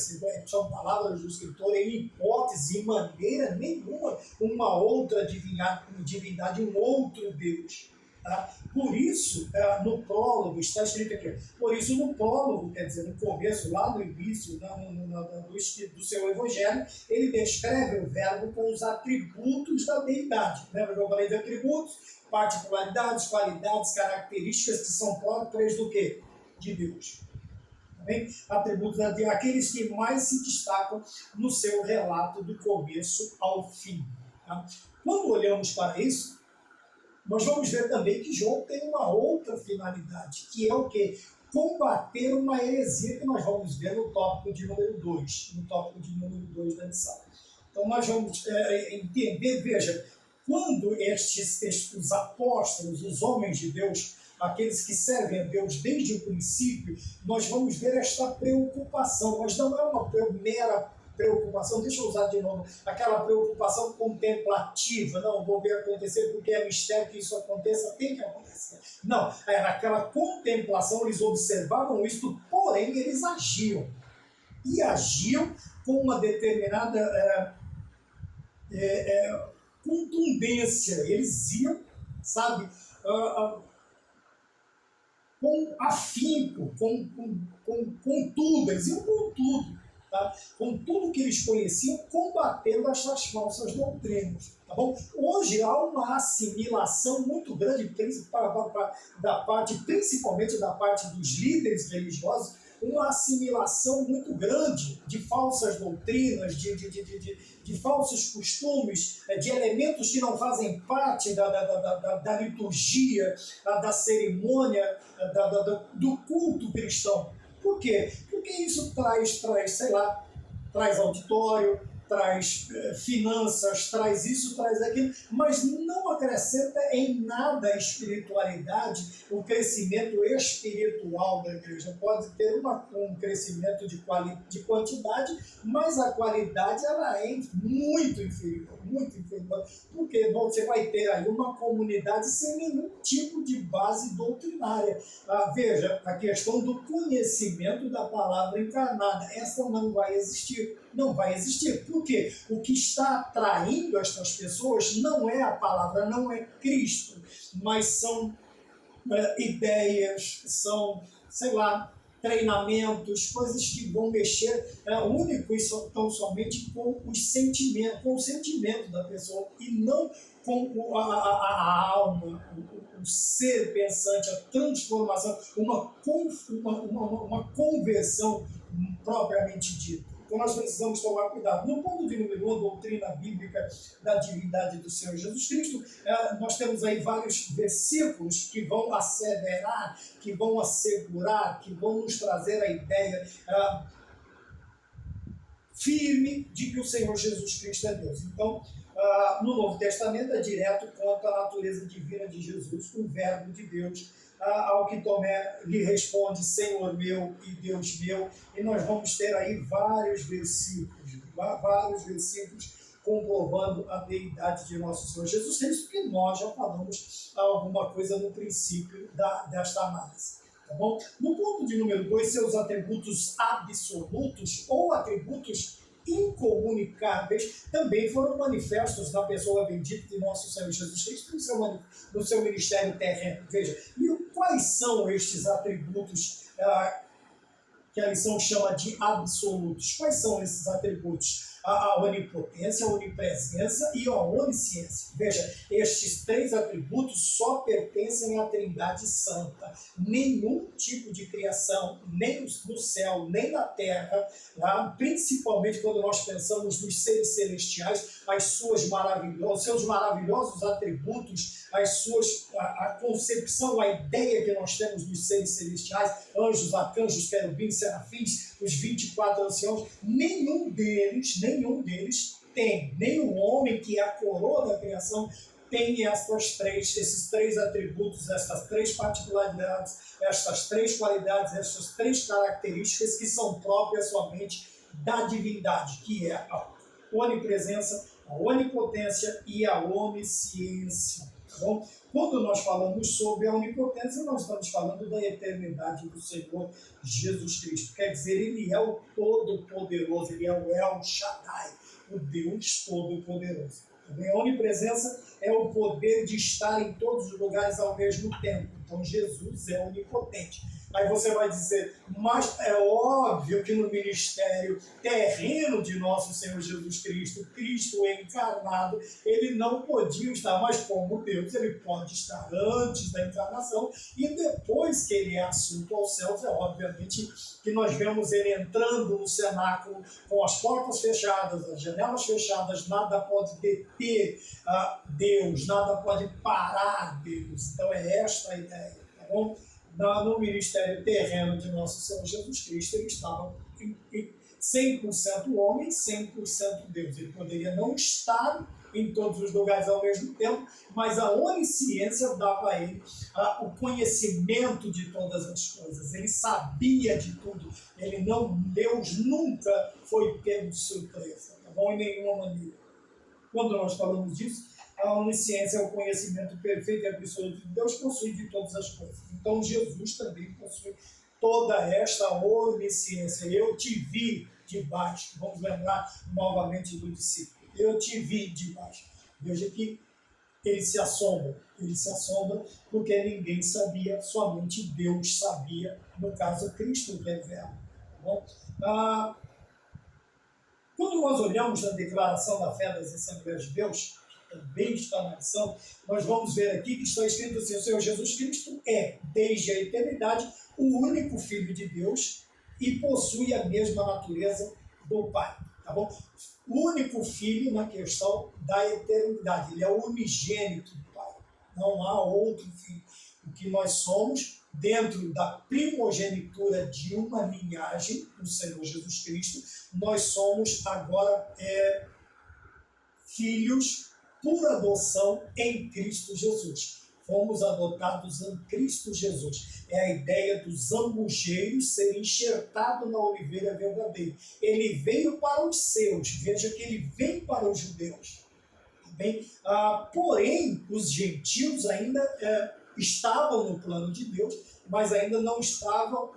são palavras do escritor, em hipótese, em maneira nenhuma, uma outra divindade, um outro Deus. Tá? Por isso, no prólogo, está escrito aqui, por isso no prólogo, quer dizer, no começo, lá no início do seu evangelho, ele descreve o verbo com os atributos da deidade. Lembra que eu falei de atributos? Particularidades, qualidades, características que são próprias do quê? De Deus. Amém? Atributos aqueles que mais se destacam no seu relato do começo ao fim. Tá? Quando olhamos para isso, nós vamos ver também que João tem uma outra finalidade, que é o quê? Combater uma heresia que nós vamos ver no tópico de número 2, no tópico de número 2 da lição. Então nós vamos entender, veja, quando os apóstolos, os homens de Deus, aqueles que servem a Deus desde o princípio, nós vamos ver esta preocupação, mas não é uma mera preocupação, deixa eu usar de novo, aquela preocupação contemplativa, não, vou ver acontecer porque é mistério que isso aconteça, tem que acontecer. Não, naquela contemplação eles observavam isto, porém eles agiam. E agiam com uma determinada contundência, eles iam, sabe, com afinco, com tudo, eles iam com tudo, tá? Com tudo que eles conheciam, combatendo estas falsas doutrinas. Tá bom? Hoje há uma assimilação muito grande, principalmente da parte dos líderes religiosos, uma assimilação muito grande de falsas doutrinas, de falsos costumes, de elementos que não fazem parte da liturgia, da cerimônia, do culto cristão. Por quê? Porque isso traz auditório, traz finanças, traz isso, traz aquilo, mas não acrescenta em nada a espiritualidade, o crescimento espiritual da igreja. Pode ter um crescimento de quantidade, mas a qualidade ela é muito inferior, porque você vai ter aí uma comunidade sem nenhum tipo de base doutrinária. Veja, a questão do conhecimento da palavra encarnada, essa não vai existir. Não vai existir. Por quê? O que está atraindo estas pessoas não é a palavra, não é Cristo, mas são ideias, são, treinamentos, coisas que vão mexer único e tão somente com os sentimentos, com o sentimento da pessoa e não com a alma, o ser pensante, a transformação, uma conversão propriamente dita. Então nós precisamos tomar cuidado. No ponto de número 1, a doutrina bíblica da divindade do Senhor Jesus Cristo, nós temos aí vários versículos que vão asseverar, que vão assegurar, que vão nos trazer a ideia firme de que o Senhor Jesus Cristo é Deus. Então, no Novo Testamento é direto contra a natureza divina de Jesus, o Verbo de Deus, ao que Tomé lhe responde, Senhor meu e Deus meu, e nós vamos ter aí vários versículos comprovando a deidade de nosso Senhor Jesus Cristo, que nós já falamos alguma coisa no princípio desta análise. Tá bom? No ponto de número 2, seus atributos absolutos ou atributos incomunicáveis também foram manifestos na pessoa bendita de nosso Senhor Jesus Cristo no seu ministério terreno. Veja, e quais são estes atributos que a lição chama de absolutos? Quais são esses atributos? A onipotência, a onipresença e a onisciência. Veja, estes 3 atributos só pertencem à Trindade Santa. Nenhum tipo de criação, nem no céu, nem na terra, principalmente quando nós pensamos nos seres celestiais, seus maravilhosos atributos, a concepção, a ideia que nós temos dos seres celestiais, anjos, arcanjos, querubins, serafins, os 24 anciãos, nenhum deles tem, nem o homem que é a coroa da criação tem esses 3 atributos, essas 3 particularidades, estas 3 qualidades, essas 3 características que são próprias somente da divindade, que é a onipresença, a onipotência e a onisciência. Tá bom? Quando nós falamos sobre a onipotência, nós estamos falando da eternidade do Senhor Jesus Cristo. Quer dizer, Ele é o Todo-Poderoso, Ele é o El Shaddai, o Deus Todo-Poderoso. A onipresença é o poder de estar em todos os lugares ao mesmo tempo. Então Jesus é onipotente. Aí você vai dizer, mas é óbvio que no ministério terreno de nosso Senhor Jesus Cristo, Cristo encarnado, ele não podia estar, mas como Deus, ele pode estar antes da encarnação e depois que ele é assunto aos céus, é obviamente que nós vemos ele entrando no cenáculo com as portas fechadas, as janelas fechadas, nada pode deter Deus, nada pode parar Deus. Então é esta a ideia, tá bom? No ministério terreno de nosso Senhor Jesus Cristo, ele estava 100% homem, 100% Deus. Ele poderia não estar em todos os lugares ao mesmo tempo, mas a onisciência dava a ele o conhecimento de todas as coisas. Ele sabia de tudo. Deus nunca foi pego de surpresa, tá bom? Em nenhuma maneira. Quando nós falamos disso, a onisciência é o conhecimento perfeito e absoluto de Deus, possui de todas as coisas. Então Jesus também possui toda esta onisciência. Eu te vi de baixo. Vamos lembrar novamente do discípulo. Eu te vi de baixo. Veja que ele se assombra porque ninguém sabia, somente Deus sabia. No caso, Cristo revela. Tá bom? Quando nós olhamos na declaração da fé das Assembleias de Deus, também está na lição, nós vamos ver aqui que está escrito assim: o Senhor Jesus Cristo é, desde a eternidade, o único Filho de Deus e possui a mesma natureza do Pai. Tá bom? O único Filho na questão da eternidade, ele é o unigênito do Pai. Não há outro Filho. O que nós somos, dentro da primogenitura de uma linhagem do Senhor Jesus Cristo, nós somos agora filhos por adoção em Cristo Jesus. Fomos adotados em Cristo Jesus. É a ideia do zambujeiro ser enxertado na oliveira verdadeira. Ele veio para os seus, veja que ele vem para os judeus. Bem, porém, os gentios ainda estavam no plano de Deus, mas ainda não estavam,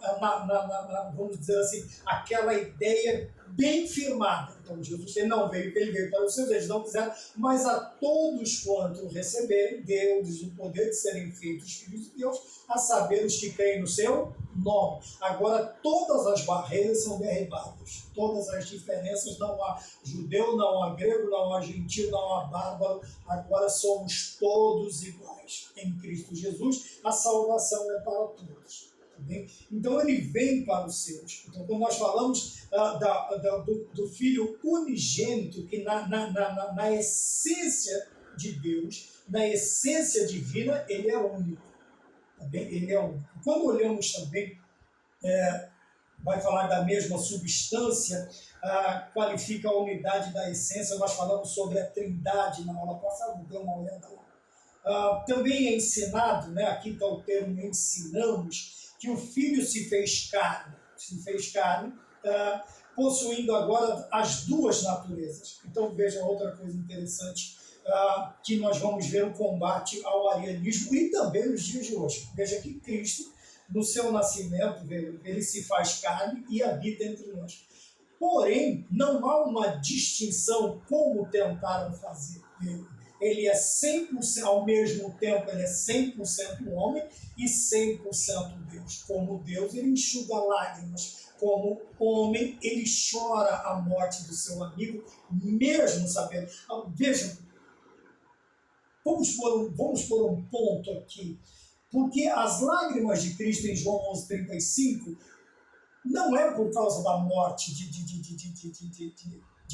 vamos dizer assim, aquela ideia bem firmada. Então Jesus ele veio para os seus, eles não quiseram, mas a todos quanto receberem, deu-lhes o poder de serem feitos filhos de Deus, a saber os que creem no seu nome. Agora todas as barreiras são derribadas, todas as diferenças, não há judeu, não há grego, não há gentil, não há bárbaro, agora somos todos iguais. Em Cristo Jesus, a salvação é para todos. Então ele vem para os seus. Então quando nós falamos do Filho unigênito, que na essência de Deus, na essência divina, ele é único. Ele é único. Quando olhamos também, vai falar da mesma substância, qualifica a unidade da essência. Nós falamos sobre a trindade na aula passada, dê uma olhada lá. Também é ensinado, aqui está o termo ensinamos, que o Filho se fez carne, possuindo agora as duas naturezas. Então veja outra coisa interessante, que nós vamos ver o combate ao arianismo e também nos dias de hoje. Veja que Cristo, no seu nascimento, ele se faz carne e habita entre nós. Porém, não há uma distinção como tentaram fazer. Ele é 100%, ao mesmo tempo, ele é 100% homem e 100% Deus. Como Deus, ele enxuga lágrimas. Como homem, ele chora a morte do seu amigo, mesmo sabendo. Vejam, vamos pôr um ponto aqui. Porque as lágrimas de Cristo em João 11:35 não é por causa da morte de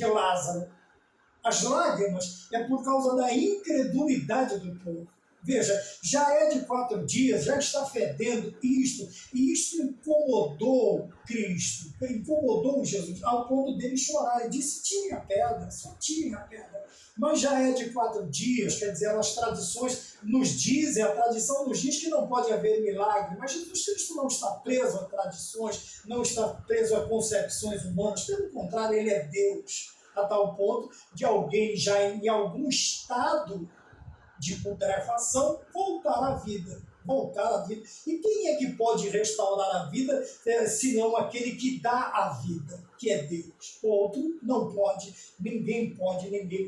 Lázaro. As lágrimas é por causa da incredulidade do povo. Veja, já é de 4 dias, já está fedendo isto, e isto incomodou Cristo, incomodou Jesus, ao ponto dele chorar. Ele disse: tirem a pedra, só tirem a pedra. Mas já é de 4 dias, quer dizer, as tradições nos dizem, a tradição nos diz que não pode haver milagre, mas Jesus Cristo não está preso a tradições, não está preso a concepções humanas, pelo contrário, ele é Deus. A tal ponto de alguém já em algum estado de putrefação voltar à vida. E quem é que pode restaurar a vida, senão aquele que dá a vida, que é Deus? Outro não pode, ninguém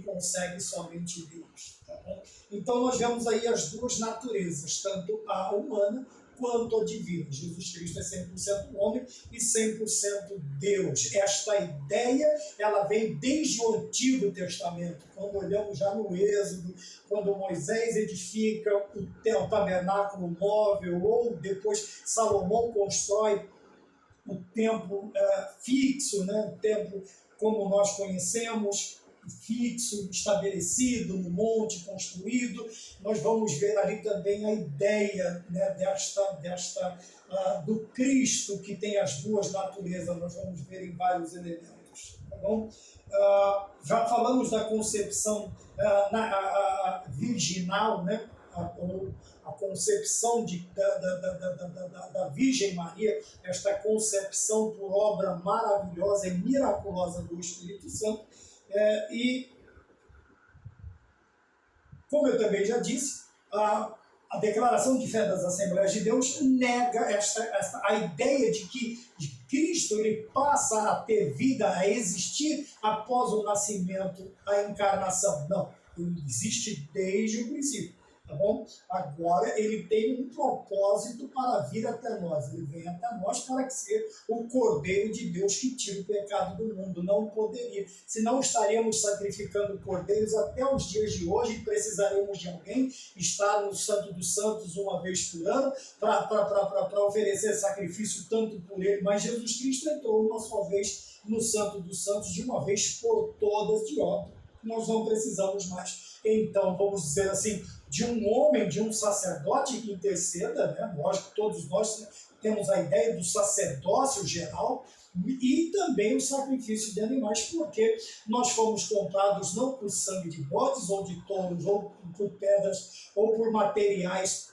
consegue, somente Deus. Tá bom? Então nós vemos aí as duas naturezas, tanto a humana quanto a divina. Jesus Cristo é 100% homem e 100% Deus. Esta ideia, ela vem desde o Antigo Testamento, quando olhamos já no Êxodo, quando Moisés edifica o tabernáculo móvel, ou depois Salomão constrói o templo fixo, né? O templo como nós conhecemos, fixo, estabelecido no monte, construído. Nós vamos ver ali também a ideia, né, do Cristo que tem as duas naturezas. Nós vamos ver em vários elementos. Tá bom? Já falamos da concepção virginal, né? A concepção da Virgem Maria, esta concepção por obra maravilhosa e miraculosa do Espírito Santo. E, como eu também já disse, a declaração de fé das Assembleias de Deus nega a ideia de que Cristo ele passa a ter vida, a existir após o nascimento, a encarnação. Não, ele existe desde o princípio. Tá bom? Agora ele tem um propósito para vir até nós. Ele vem até nós para ser o Cordeiro de Deus que tira o pecado do mundo. Não poderia. Senão estaríamos sacrificando cordeiros até os dias de hoje e precisaremos de alguém estar no Santo dos Santos uma vez por ano para oferecer sacrifício tanto por ele. Mas Jesus Cristo entrou uma só vez no Santo dos Santos de uma vez por todas de obra. Nós não precisamos mais. Então, vamos dizer assim, de um homem, de um sacerdote que interceda, né? Lógico que todos nós temos a ideia do sacerdócio geral e também o sacrifício de animais, porque nós fomos comprados não por sangue de bodes ou de touros, ou por pedras, ou por materiais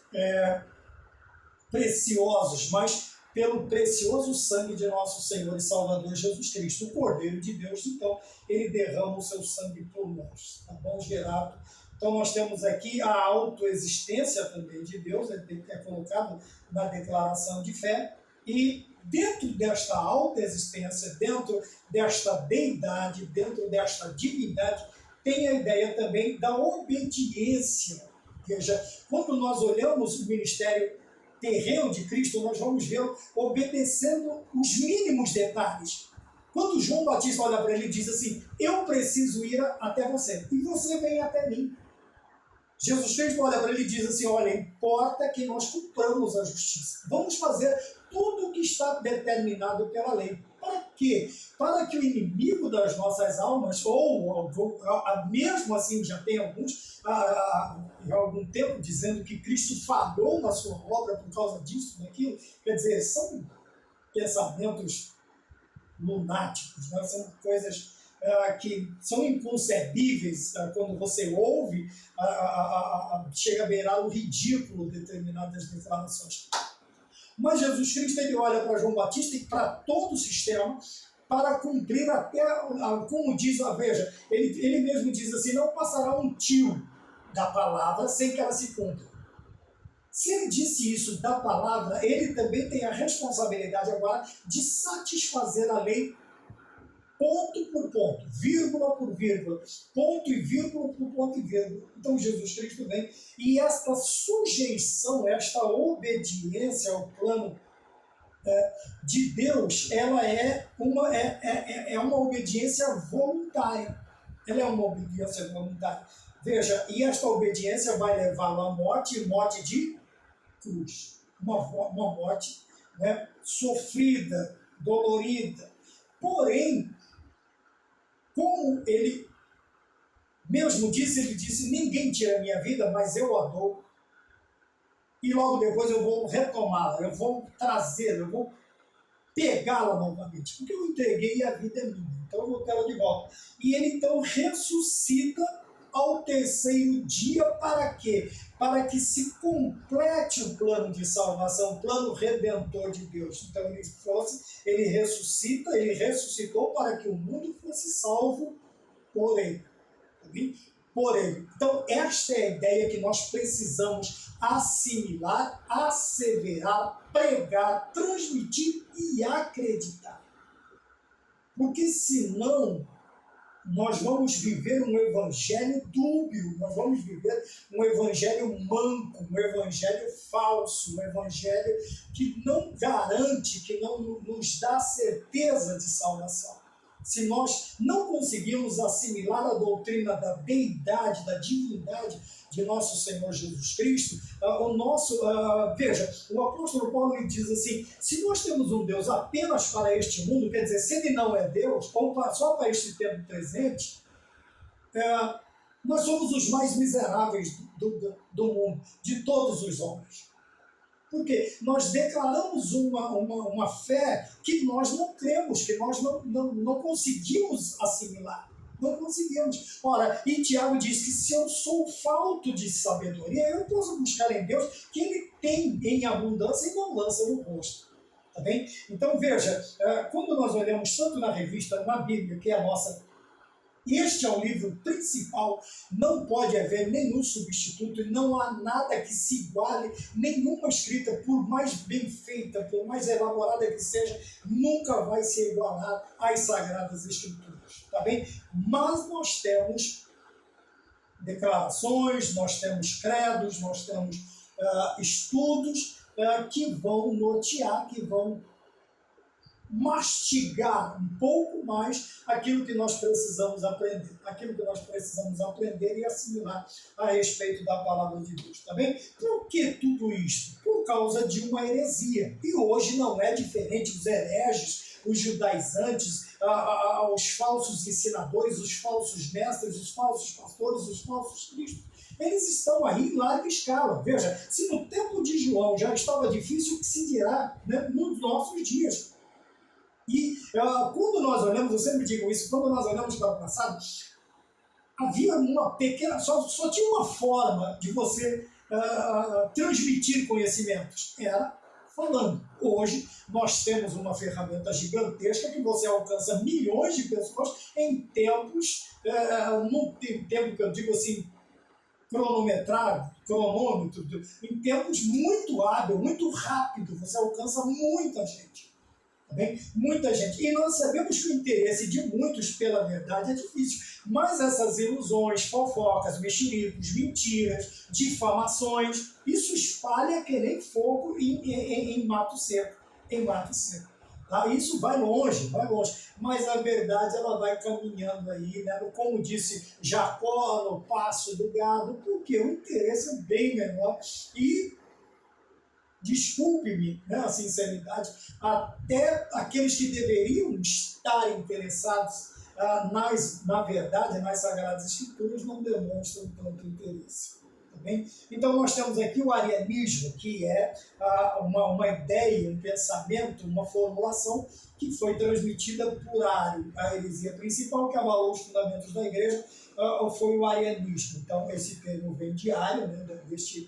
preciosos, mas pelo precioso sangue de nosso Senhor e Salvador Jesus Cristo, o Cordeiro de Deus. Então, ele derrama o seu sangue por nós, tá bom? Gerado. Então, nós temos aqui a autoexistência também de Deus, é colocado na declaração de fé, e dentro desta autoexistência, dentro desta deidade, dentro desta divindade, tem a ideia também da obediência. Veja, quando nós olhamos o ministério terreno de Cristo, nós vamos ver obedecendo os mínimos detalhes. Quando João Batista olha para ele e diz assim, eu preciso ir até você, e você vem até mim. Jesus Cristo olha para ele e diz assim, olha, importa que nós cumpramos a justiça. Vamos fazer tudo o que está determinado pela lei. Para quê? Para que o inimigo das nossas almas, ou mesmo assim já tem alguns, há algum tempo dizendo que Cristo falhou na sua obra por causa disso, daquilo, quer dizer, são pensamentos lunáticos, né? São coisas que são inconcebíveis quando você ouve, chega a beirar o ridículo determinadas declarações. Mas Jesus Cristo ele olha para João Batista e para todo o sistema para cumprir até, como diz, veja, ele mesmo diz assim, não passará um tio da palavra sem que ela se cumpra. Se ele disse isso da palavra, ele também tem a responsabilidade agora de satisfazer a lei ponto por ponto, vírgula por vírgula, ponto e vírgula por ponto e vírgula. Então Jesus Cristo vem e esta sujeição, esta obediência ao plano de Deus, ela é uma obediência voluntária. Ela é uma obediência voluntária. Veja, e esta obediência vai levá-lo à morte, e morte de cruz. Uma morte, né, sofrida, dolorida. Porém, como ele mesmo disse, ele disse, ninguém tira a minha vida, mas eu a dou. E logo depois eu vou retomá-la, eu vou trazê-la, eu vou pegá-la novamente, porque eu entreguei e a vida é minha, então eu vou tê-la de volta. E ele então ressuscita ao terceiro dia para quê? Para que se complete o plano de salvação, o plano redentor de Deus. Então ele ressuscitou para que o mundo fosse salvo por ele. Por ele. Então esta é a ideia que nós precisamos assimilar, asseverar, pregar, transmitir e acreditar. Porque senão nós vamos viver um evangelho dúbio, nós vamos viver um evangelho manco, um evangelho falso, um evangelho que não garante, que não nos dá certeza de salvação. Se nós não conseguirmos assimilar a doutrina da deidade, da divindade de nosso Senhor Jesus Cristo, veja, o apóstolo Paulo ele diz assim, se nós temos um Deus apenas para este mundo, quer dizer, se ele não é Deus, ou só para este tempo presente, nós somos os mais miseráveis do mundo, de todos os homens. Porque nós declaramos uma fé que nós não cremos, que nós não conseguimos assimilar. Não conseguimos. Ora, e Tiago diz que se eu sou falto de sabedoria, eu posso buscar em Deus que Ele tem em abundância e não lança no rosto. Tá bem? Então veja, quando nós olhamos tanto na revista, na Bíblia, que é a nossa, este é o livro principal, não pode haver nenhum substituto e não há nada que se iguale, nenhuma escrita, por mais bem feita, por mais elaborada que seja, nunca vai se igualar às Sagradas Escrituras, tá bem? Mas nós temos declarações, nós temos credos, nós temos estudos que vão nortear, que vão mastigar um pouco mais aquilo que nós precisamos aprender e assimilar a respeito da palavra de Deus, tá bem? Por que tudo isto? Por causa de uma heresia. E hoje não é diferente. Os hereges, os judaizantes, os falsos ensinadores, os falsos mestres, os falsos pastores, os falsos cristos, eles estão aí em larga escala. Veja, se no tempo de João já estava difícil, o que se dirá, né, nos nossos dias? E quando nós olhamos, eu sempre digo isso, quando nós olhamos para o passado, havia uma pequena, só tinha uma forma de você transmitir conhecimentos, era falando. Hoje nós temos uma ferramenta gigantesca que você alcança milhões de pessoas em tempos, num tempo que eu digo assim, cronômetro, em tempos muito hábil, muito rápido, você alcança muita gente. Bem, muita gente. E nós sabemos que o interesse de muitos pela verdade é difícil. Mas essas ilusões, fofocas, mexericos, mentiras, difamações, isso espalha que nem fogo em mato seco. Tá? Isso vai longe. Mas a verdade ela vai caminhando aí, né? Como disse Jacó no passo do gado, porque o interesse é bem menor. E desculpe-me, né, a sinceridade, até aqueles que deveriam estar interessados na verdade, nas Sagradas Escrituras, não demonstram tanto interesse. Tá bem? Então nós temos aqui o arianismo, que é uma ideia, um pensamento, uma formulação que foi transmitida por Ario. A heresia principal, que abalou os fundamentos da igreja, foi o arianismo. Então esse termo vem de Ario, né,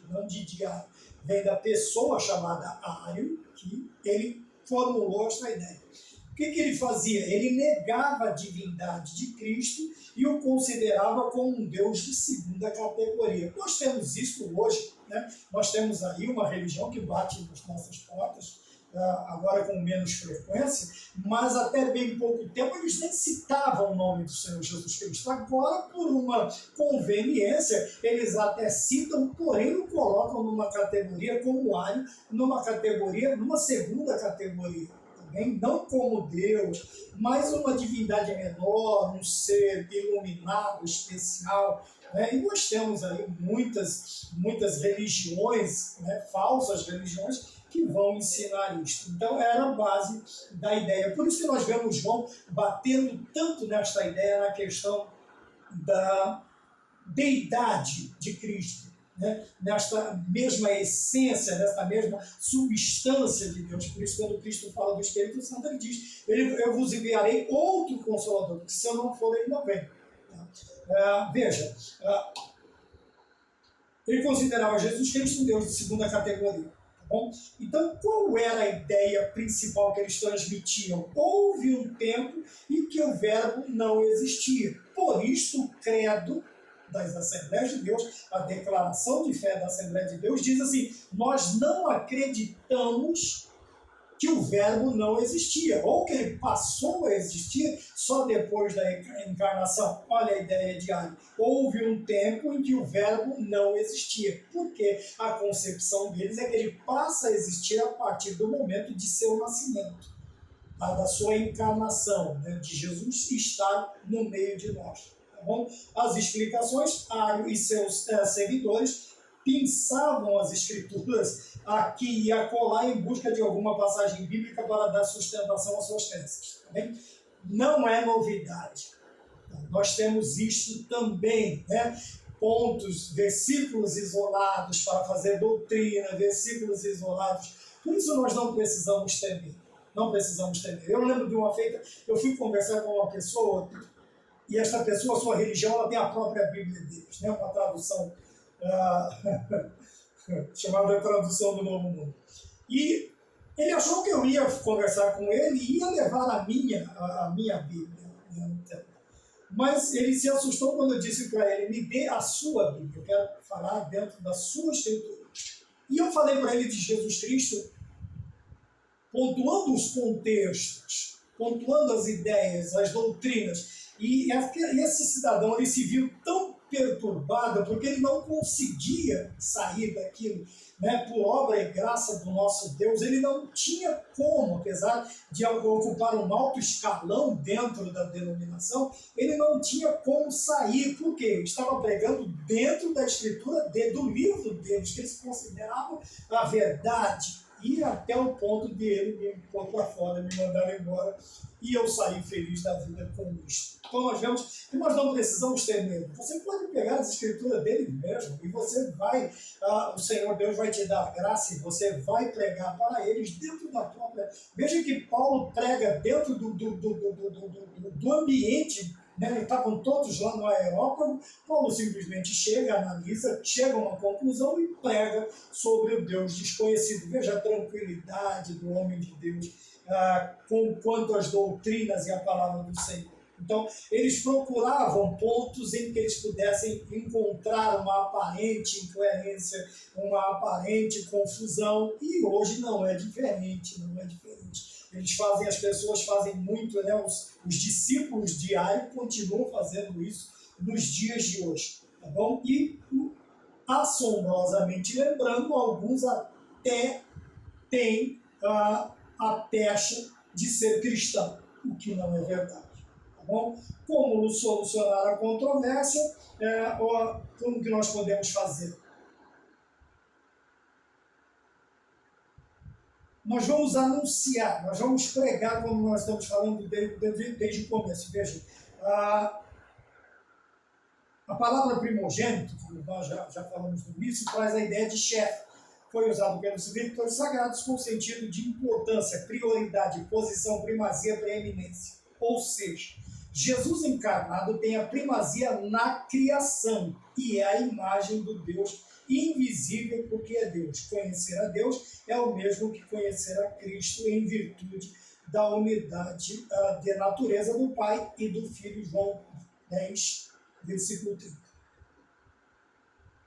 não de diário, vem da pessoa chamada Ario, que ele formulou esta ideia. O que ele fazia? Ele negava a divindade de Cristo e o considerava como um Deus de segunda categoria. Nós temos isso hoje, né? Nós temos aí uma religião que bate nas nossas portas, agora com menos frequência, mas até bem pouco tempo eles nem citavam o nome do Senhor Jesus Cristo. Agora, por uma conveniência, eles até citam, porém o colocam numa categoria como Ario, numa segunda categoria. Também, não como Deus, mas uma divindade menor, um ser iluminado, especial. Né? E nós temos aí muitas religiões, né, falsas religiões, que vão ensinar isto. Então, era a base da ideia. Por isso que nós vemos João batendo tanto nesta ideia, na questão da deidade de Cristo, né? Nesta mesma essência, nesta mesma substância de Deus. Por isso, quando Cristo fala do Espírito Santo, ele diz, eu vos enviarei outro Consolador, porque se eu não for, ele não vem. Veja, ele considerava Jesus Cristo um Deus de segunda categoria. Bom, então, qual era a ideia principal que eles transmitiam? Houve um tempo em que o verbo não existia. Por isso, o credo das Assembleias de Deus, a declaração de fé da Assembleia de Deus, diz assim, nós não acreditamos que o verbo não existia, ou que ele passou a existir só depois da encarnação. Olha a ideia de Ari. Houve um tempo em que o verbo não existia, porque a concepção deles é que ele passa a existir a partir do momento de seu nascimento, da sua encarnação, né, de Jesus estar no meio de nós. Tá bom? As explicações, Ario e seus seguidores pensavam as escrituras aqui e acolá em busca de alguma passagem bíblica para dar sustentação às suas crenças. Tá bem? Não é novidade. Nós temos isto também, né? Pontos, versículos isolados para fazer doutrina, versículos isolados. Por isso nós não precisamos temer. Não precisamos temer. Eu lembro de uma feita, eu fui conversar com uma pessoa, e esta pessoa, sua religião, ela tem a própria Bíblia deles, né? Uma tradução chamada Tradução do Novo Mundo. E ele achou que eu ia conversar com ele e ia levar a minha Bíblia. Né? Mas ele se assustou quando eu disse para ele, me dê a sua Bíblia, eu quero falar dentro da sua escritura. E eu falei para ele de Jesus Cristo, pontuando os contextos, pontuando as ideias, as doutrinas. E esse cidadão ele se viu tão perturbado porque ele não conseguia sair daquilo, né? Por obra e graça do nosso Deus, ele não tinha como, apesar de ocupar um alto escalão dentro da denominação, ele não tinha como sair, porque estava pregando dentro da escritura do livro deles, que eles consideravam a verdade. E até o ponto de ele me pôr para fora, me mandar embora, e eu saí feliz da vida com isso. Então nós vemos que nós não precisamos ter medo. Você pode pegar as escrituras dele mesmo, e você vai, o Senhor Deus vai te dar graça, e você vai pregar para eles dentro da própria... Veja que Paulo prega dentro do ambiente, né? Estavam todos lá no Aerópago. Paulo simplesmente chega, analisa, chega a uma conclusão e prega sobre o Deus desconhecido. Veja a tranquilidade do homem de Deus quanto às doutrinas e a palavra do Senhor. Então, eles procuravam pontos em que eles pudessem encontrar uma aparente incoerência, uma aparente confusão, e hoje não é diferente, não é diferente. As pessoas fazem muito, né? Os discípulos de Ario continuam fazendo isso nos dias de hoje, tá bom? E, assombrosamente lembrando, alguns até têm a pecha de ser cristão, o que não é verdade, tá bom? Como solucionar a controvérsia, como que nós podemos fazer? Nós vamos anunciar, nós vamos pregar, como nós estamos falando desde o começo. Veja, a palavra primogênito, como nós já falamos no início, traz a ideia de chefe. Foi usado pelos escritores sagrados com o sentido de importância, prioridade, posição, primazia, preeminência. Ou seja, Jesus encarnado tem a primazia na criação e é a imagem do Deus invisível, porque é Deus. Conhecer a Deus é o mesmo que conhecer a Cristo em virtude da unidade de natureza do Pai e do Filho. João 10, versículo 30.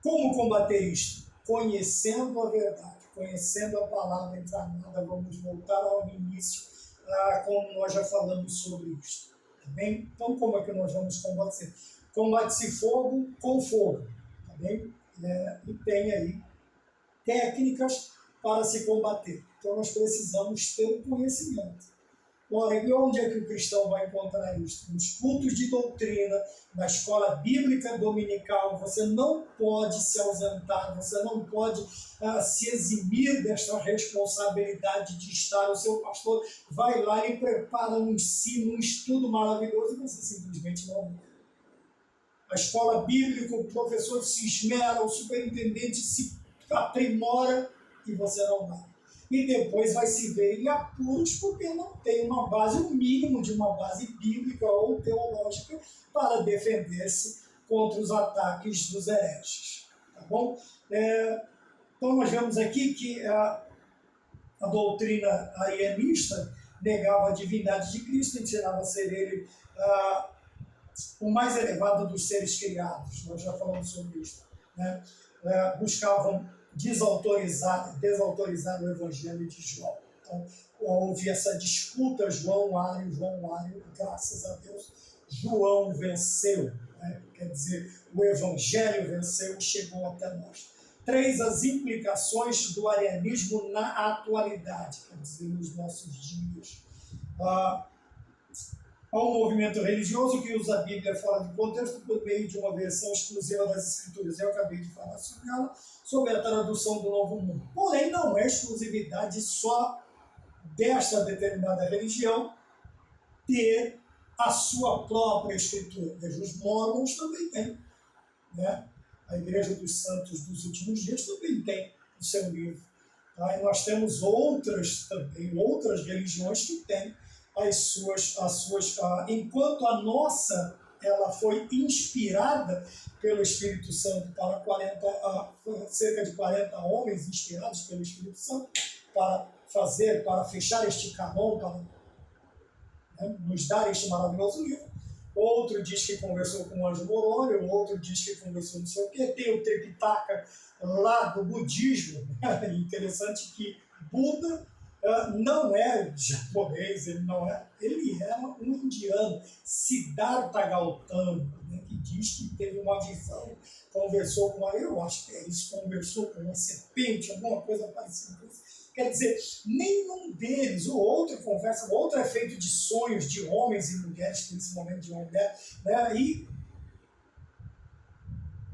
Como combater isto? Conhecendo a verdade, conhecendo a palavra encarnada. Vamos voltar ao início, como nós já falamos sobre isto. Tá bem? Então, como é que nós vamos combater? Combate-se fogo com fogo. Tá bem? E tem aí técnicas para se combater. Então nós precisamos ter o conhecimento. Ora, e onde é que o cristão vai encontrar isso? Nos cultos de doutrina, na escola bíblica dominical. Você não pode se ausentar, você não pode se eximir desta responsabilidade de estar. O seu pastor vai lá e prepara um ensino, um estudo maravilhoso, e você simplesmente não vê. A escola bíblica, o professor se esmera, o superintendente se aprimora e você não vai. E depois vai se ver em apuros porque não tem uma base, um mínimo de uma base bíblica ou teológica para defender-se contra os ataques dos hereges. Tá bom? Então nós vemos aqui que a doutrina arianista negava a divindade de Cristo, ensinava a ser ele o mais elevado dos seres criados. Nós já falamos sobre isso, né? Buscavam desautorizar o Evangelho de João. Então, houve essa disputa, João Mário, graças a Deus, João venceu, né? Quer dizer, o Evangelho venceu e chegou até nós. 3, as implicações do arianismo na atualidade, quer dizer, nos nossos dias. Há um movimento religioso que usa a Bíblia fora de contexto por meio de uma versão exclusiva das Escrituras. Eu acabei de falar sobre ela, sobre a tradução do Novo Mundo. Porém, não é exclusividade só desta determinada religião ter a sua própria Escritura. Veja, os mormons também têm, né? A Igreja dos Santos dos Últimos Dias também tem o seu livro. Tá? E nós temos outras religiões que têm as suas enquanto a nossa ela foi inspirada pelo Espírito Santo para cerca de 40 homens inspirados pelo Espírito Santo para fechar este canon, para nos dar este maravilhoso livro. Outro diz que conversou com o anjo Moroni, o outro diz que conversou não sei o quê. Tem o Tripitaka lá do budismo. Interessante que Buda não é japonês, ele era um indiano, Siddhartha Gautama, né, que diz que teve uma visão, conversou com conversou com uma serpente, alguma coisa parecida com isso. Quer dizer, nenhum deles, ou outro é feito de sonhos de homens e mulheres, principalmente de uma mulher, né, e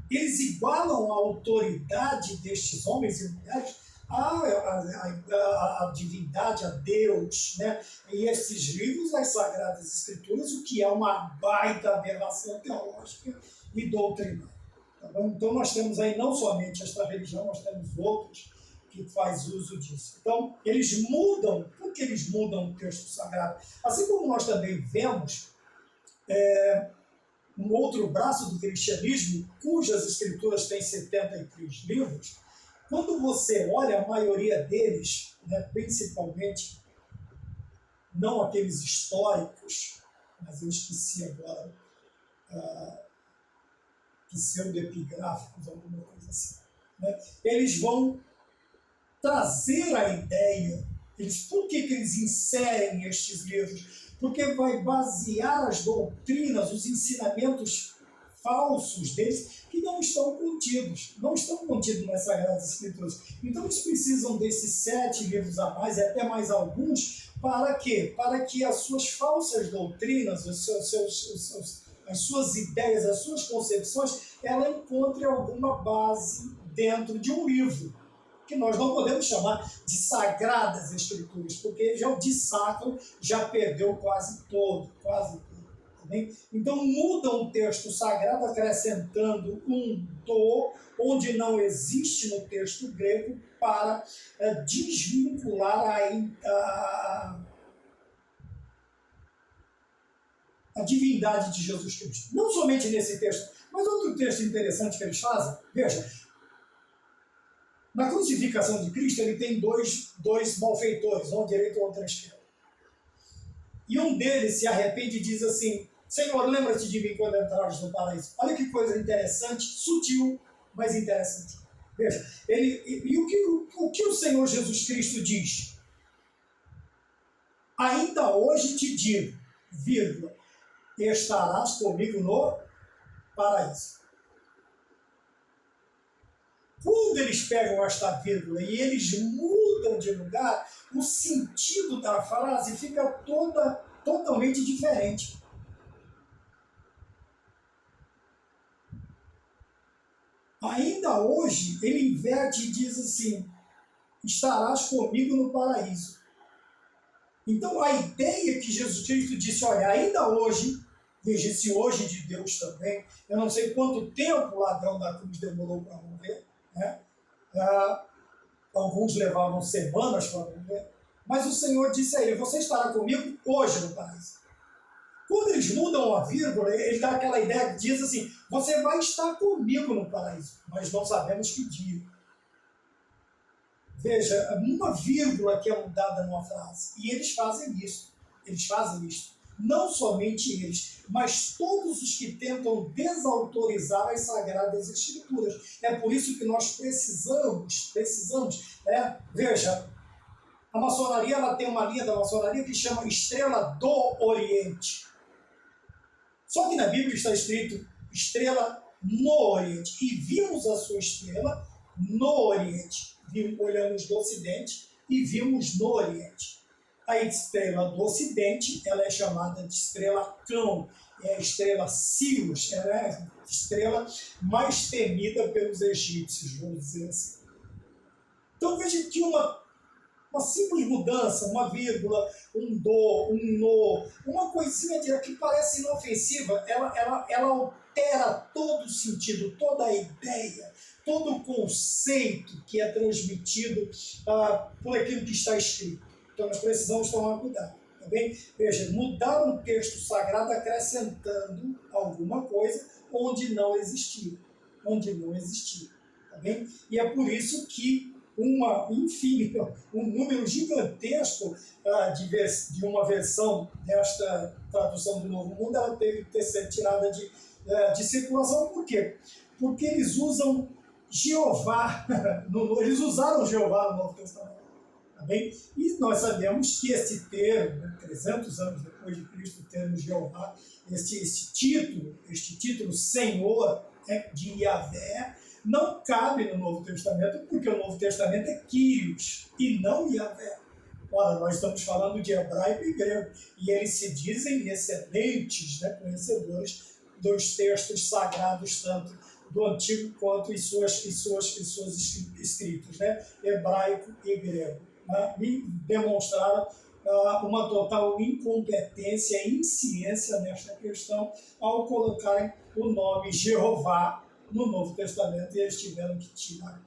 eles igualam a autoridade destes homens e mulheres a divindade, a Deus, né? E esses livros, as Sagradas Escrituras, o que é uma baita aberração teológica e doutrinária. Tá bom? Então nós temos aí não somente esta religião, nós temos outros que faz uso disso. Então, eles mudam, por que eles mudam o texto sagrado? Assim como nós também vemos um outro braço do cristianismo, cujas escrituras têm 73 livros, quando você olha a maioria deles, né, principalmente, não aqueles históricos, mas eu esqueci agora, pseudoepigráficos, alguma coisa assim, né, eles vão trazer a ideia, por que eles inserem estes livros? Porque vai basear as doutrinas, os ensinamentos falsos deles, que não estão contidos nas Sagradas Escrituras. Então eles precisam desses 7 livros a mais, e até mais alguns, para quê? Para que as suas falsas doutrinas, as suas ideias, as suas concepções, ela encontre alguma base dentro de um livro, que nós não podemos chamar de Sagradas Escrituras, porque já o de sacro já perdeu quase todo. Então mudam o texto sagrado acrescentando um do, onde não existe no texto grego, para desvincular a divindade de Jesus Cristo. Não somente nesse texto, mas outro texto interessante que eles fazem. Veja, na crucificação de Cristo ele tem dois malfeitores, um à direita e outro à esquerda. E um deles se arrepende e diz assim: Senhor, lembra-te de mim quando entrares no paraíso. Olha que coisa interessante, sutil, mas interessante. Veja, o que o Senhor Jesus Cristo diz? Ainda hoje te digo, vírgula, estarás comigo no paraíso. Quando eles pegam esta vírgula e eles mudam de lugar, o sentido da frase fica totalmente diferente. Ainda hoje, ele inverte e diz assim: estarás comigo no paraíso. Então, a ideia que Jesus Cristo disse, olha, ainda hoje, veja esse hoje de Deus também, eu não sei quanto tempo o ladrão da cruz demorou para morrer, né? Alguns levavam semanas para morrer, mas o Senhor disse a ele: você estará comigo hoje no paraíso. Quando eles mudam a vírgula, ele dá aquela ideia que diz assim: você vai estar comigo no paraíso, mas não sabemos que dia. Veja, uma vírgula que é mudada numa frase, e eles fazem isso. Não somente eles, mas todos os que tentam desautorizar as Sagradas Escrituras. É por isso que nós precisamos, veja, A maçonaria ela tem uma linha da maçonaria que chama Estrela do Oriente. Só que na Bíblia está escrito Estrela no Oriente. E vimos a sua estrela no Oriente. Olhamos do Ocidente e vimos no Oriente. A estrela do Ocidente ela é chamada de estrela Cão. É a estrela Sirius. Ela é a estrela mais temida pelos egípcios, vamos dizer assim. Então veja que uma simples mudança, uma vírgula, um do, um no, uma coisinha que parece inofensiva, ela altera todo o sentido, toda a ideia, todo o conceito que é transmitido por aquilo que está escrito. Então nós precisamos tomar cuidado. Tá bem? Veja, mudar um texto sagrado acrescentando alguma coisa onde não existia. Tá bem? E é por isso que um número gigantesco de uma versão desta tradução do Novo Mundo, ela teve que ter sido tirada de circulação. Por quê? Porque eles usam Jeová, eles usaram Jeová no Novo Testamento. Tá bem? E nós sabemos que esse termo, 300 anos depois de Cristo, o termo Jeová, este título Senhor de Yahvé, não cabe no Novo Testamento, porque o Novo Testamento é Kyrios e não Yahvé. Ora, nós estamos falando de hebraico e grego, e eles se dizem excelentes, conhecedores dos textos sagrados, tanto do Antigo quanto em suas escritos, hebraico e grego. E demonstraram uma total incompetência e insciência nesta questão ao colocarem o nome Jeová no Novo Testamento, e eles tiveram que tirar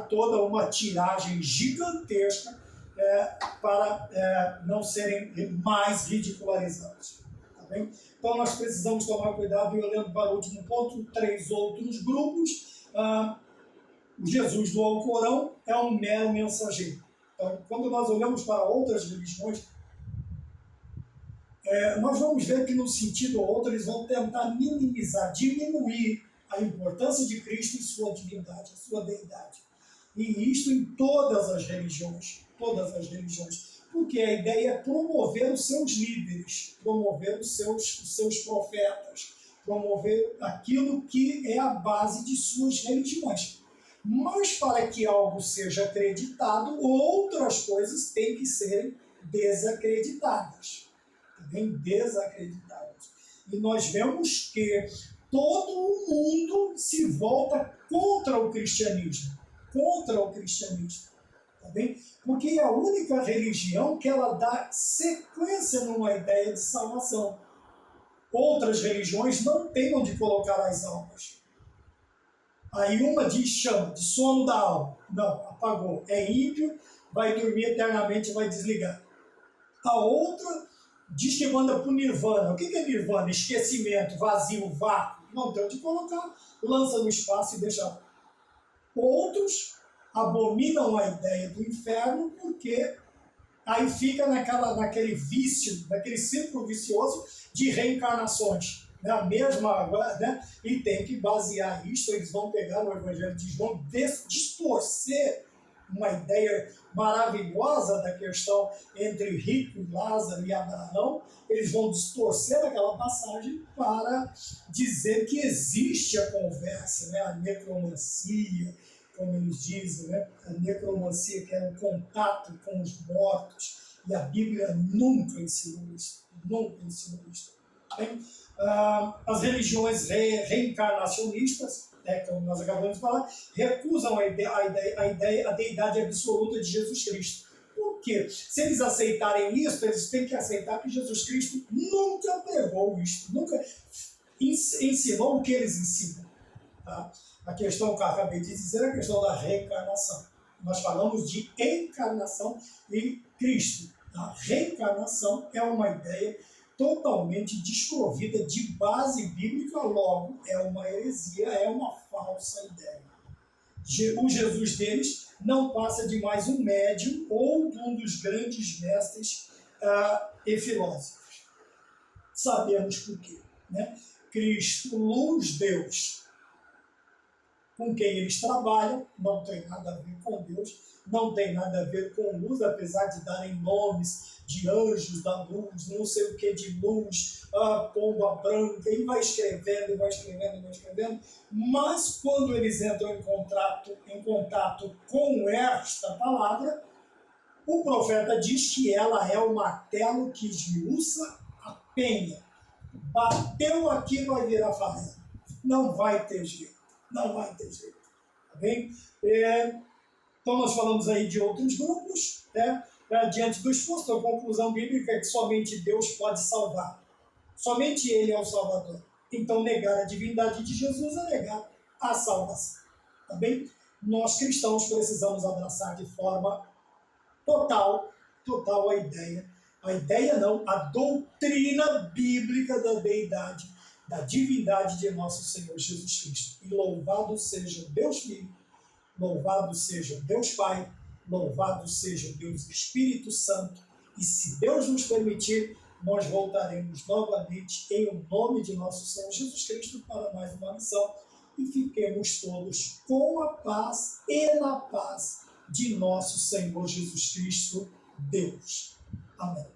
toda uma tiragem gigantesca para não serem mais ridicularizados. Tá bem? Então nós precisamos tomar cuidado, e olhando para o último ponto, 3 outros grupos. O Jesus do Alcorão é um mero mensageiro. Então, quando nós olhamos para outras religiões, nós vamos ver que, num sentido ou outro, eles vão tentar minimizar, diminuir a importância de Cristo e sua divindade, sua deidade. E isto em todas as religiões. Porque a ideia é promover os seus líderes, promover os seus profetas, promover aquilo que é a base de suas religiões. Mas para que algo seja acreditado, outras coisas têm que serem desacreditadas. Também desacreditadas. E nós vemos que todo o mundo se volta contra o cristianismo. Tá bem? Porque é a única religião que ela dá sequência numa ideia de salvação. Outras religiões não têm onde colocar as almas. Aí uma chama de sono da alma. Não, apagou. É ímpio, vai dormir eternamente e vai desligar. A outra diz que manda para o nirvana. O que é nirvana? Esquecimento, vazio, vácuo. Não tem onde colocar. Lança no espaço e deixa lá. Outros abominam a ideia do inferno, porque aí fica naquele vício, naquele círculo vicioso de reencarnações. A mesma, e tem que basear isso. Eles vão pegar o Evangelho de João, distorcer uma ideia maravilhosa da questão entre rico, Lázaro e Abraão. Eles vão distorcer aquela passagem para dizer que existe a conversa, a necromancia, como eles dizem, a necromancia, que é o contato com os mortos, e a Bíblia nunca ensinou isso. Bem, as religiões reencarnacionistas, como nós acabamos de falar, recusam a deidade absoluta de Jesus Cristo. Por quê? Se eles aceitarem isso, eles têm que aceitar que Jesus Cristo nunca pregou isto, nunca ensinou o que eles ensinam. Tá? A questão que eu acabei de dizer é a questão da reencarnação. Nós falamos de encarnação e Cristo. A reencarnação é uma ideia totalmente desprovida de base bíblica, logo é uma heresia, é uma falsa ideia. O Jesus deles não passa de mais um médium ou de um dos grandes mestres e filósofos. Sabemos por quê. Cristo, luz, Deus, com quem eles trabalham, não tem nada a ver com Deus, não tem nada a ver com luz, apesar de darem nomes de anjos da luz, não sei o que de luz, pomba branca, e vai escrevendo, vai escrevendo, vai escrevendo, mas quando eles entram em contato com esta palavra, o profeta diz que ela é o martelo que esmiuça a penha. Bateu aqui, vai virar farelo. Não vai ter jeito. Não vai ter jeito. Tá bem? Então nós falamos aí de outros grupos, né? Diante do esforço, a conclusão bíblica é que somente Deus pode salvar. Somente Ele é o Salvador. Então negar a divindade de Jesus é negar a salvação. Tá bem? Nós cristãos precisamos abraçar de forma total a ideia não, a doutrina bíblica da deidade, da divindade de nosso Senhor Jesus Cristo. E louvado seja Deus Filho, louvado seja Deus Pai, louvado seja Deus Espírito Santo. E se Deus nos permitir, nós voltaremos novamente em nome de nosso Senhor Jesus Cristo para mais uma missão. E fiquemos todos com a paz e na paz de nosso Senhor Jesus Cristo, Deus. Amém.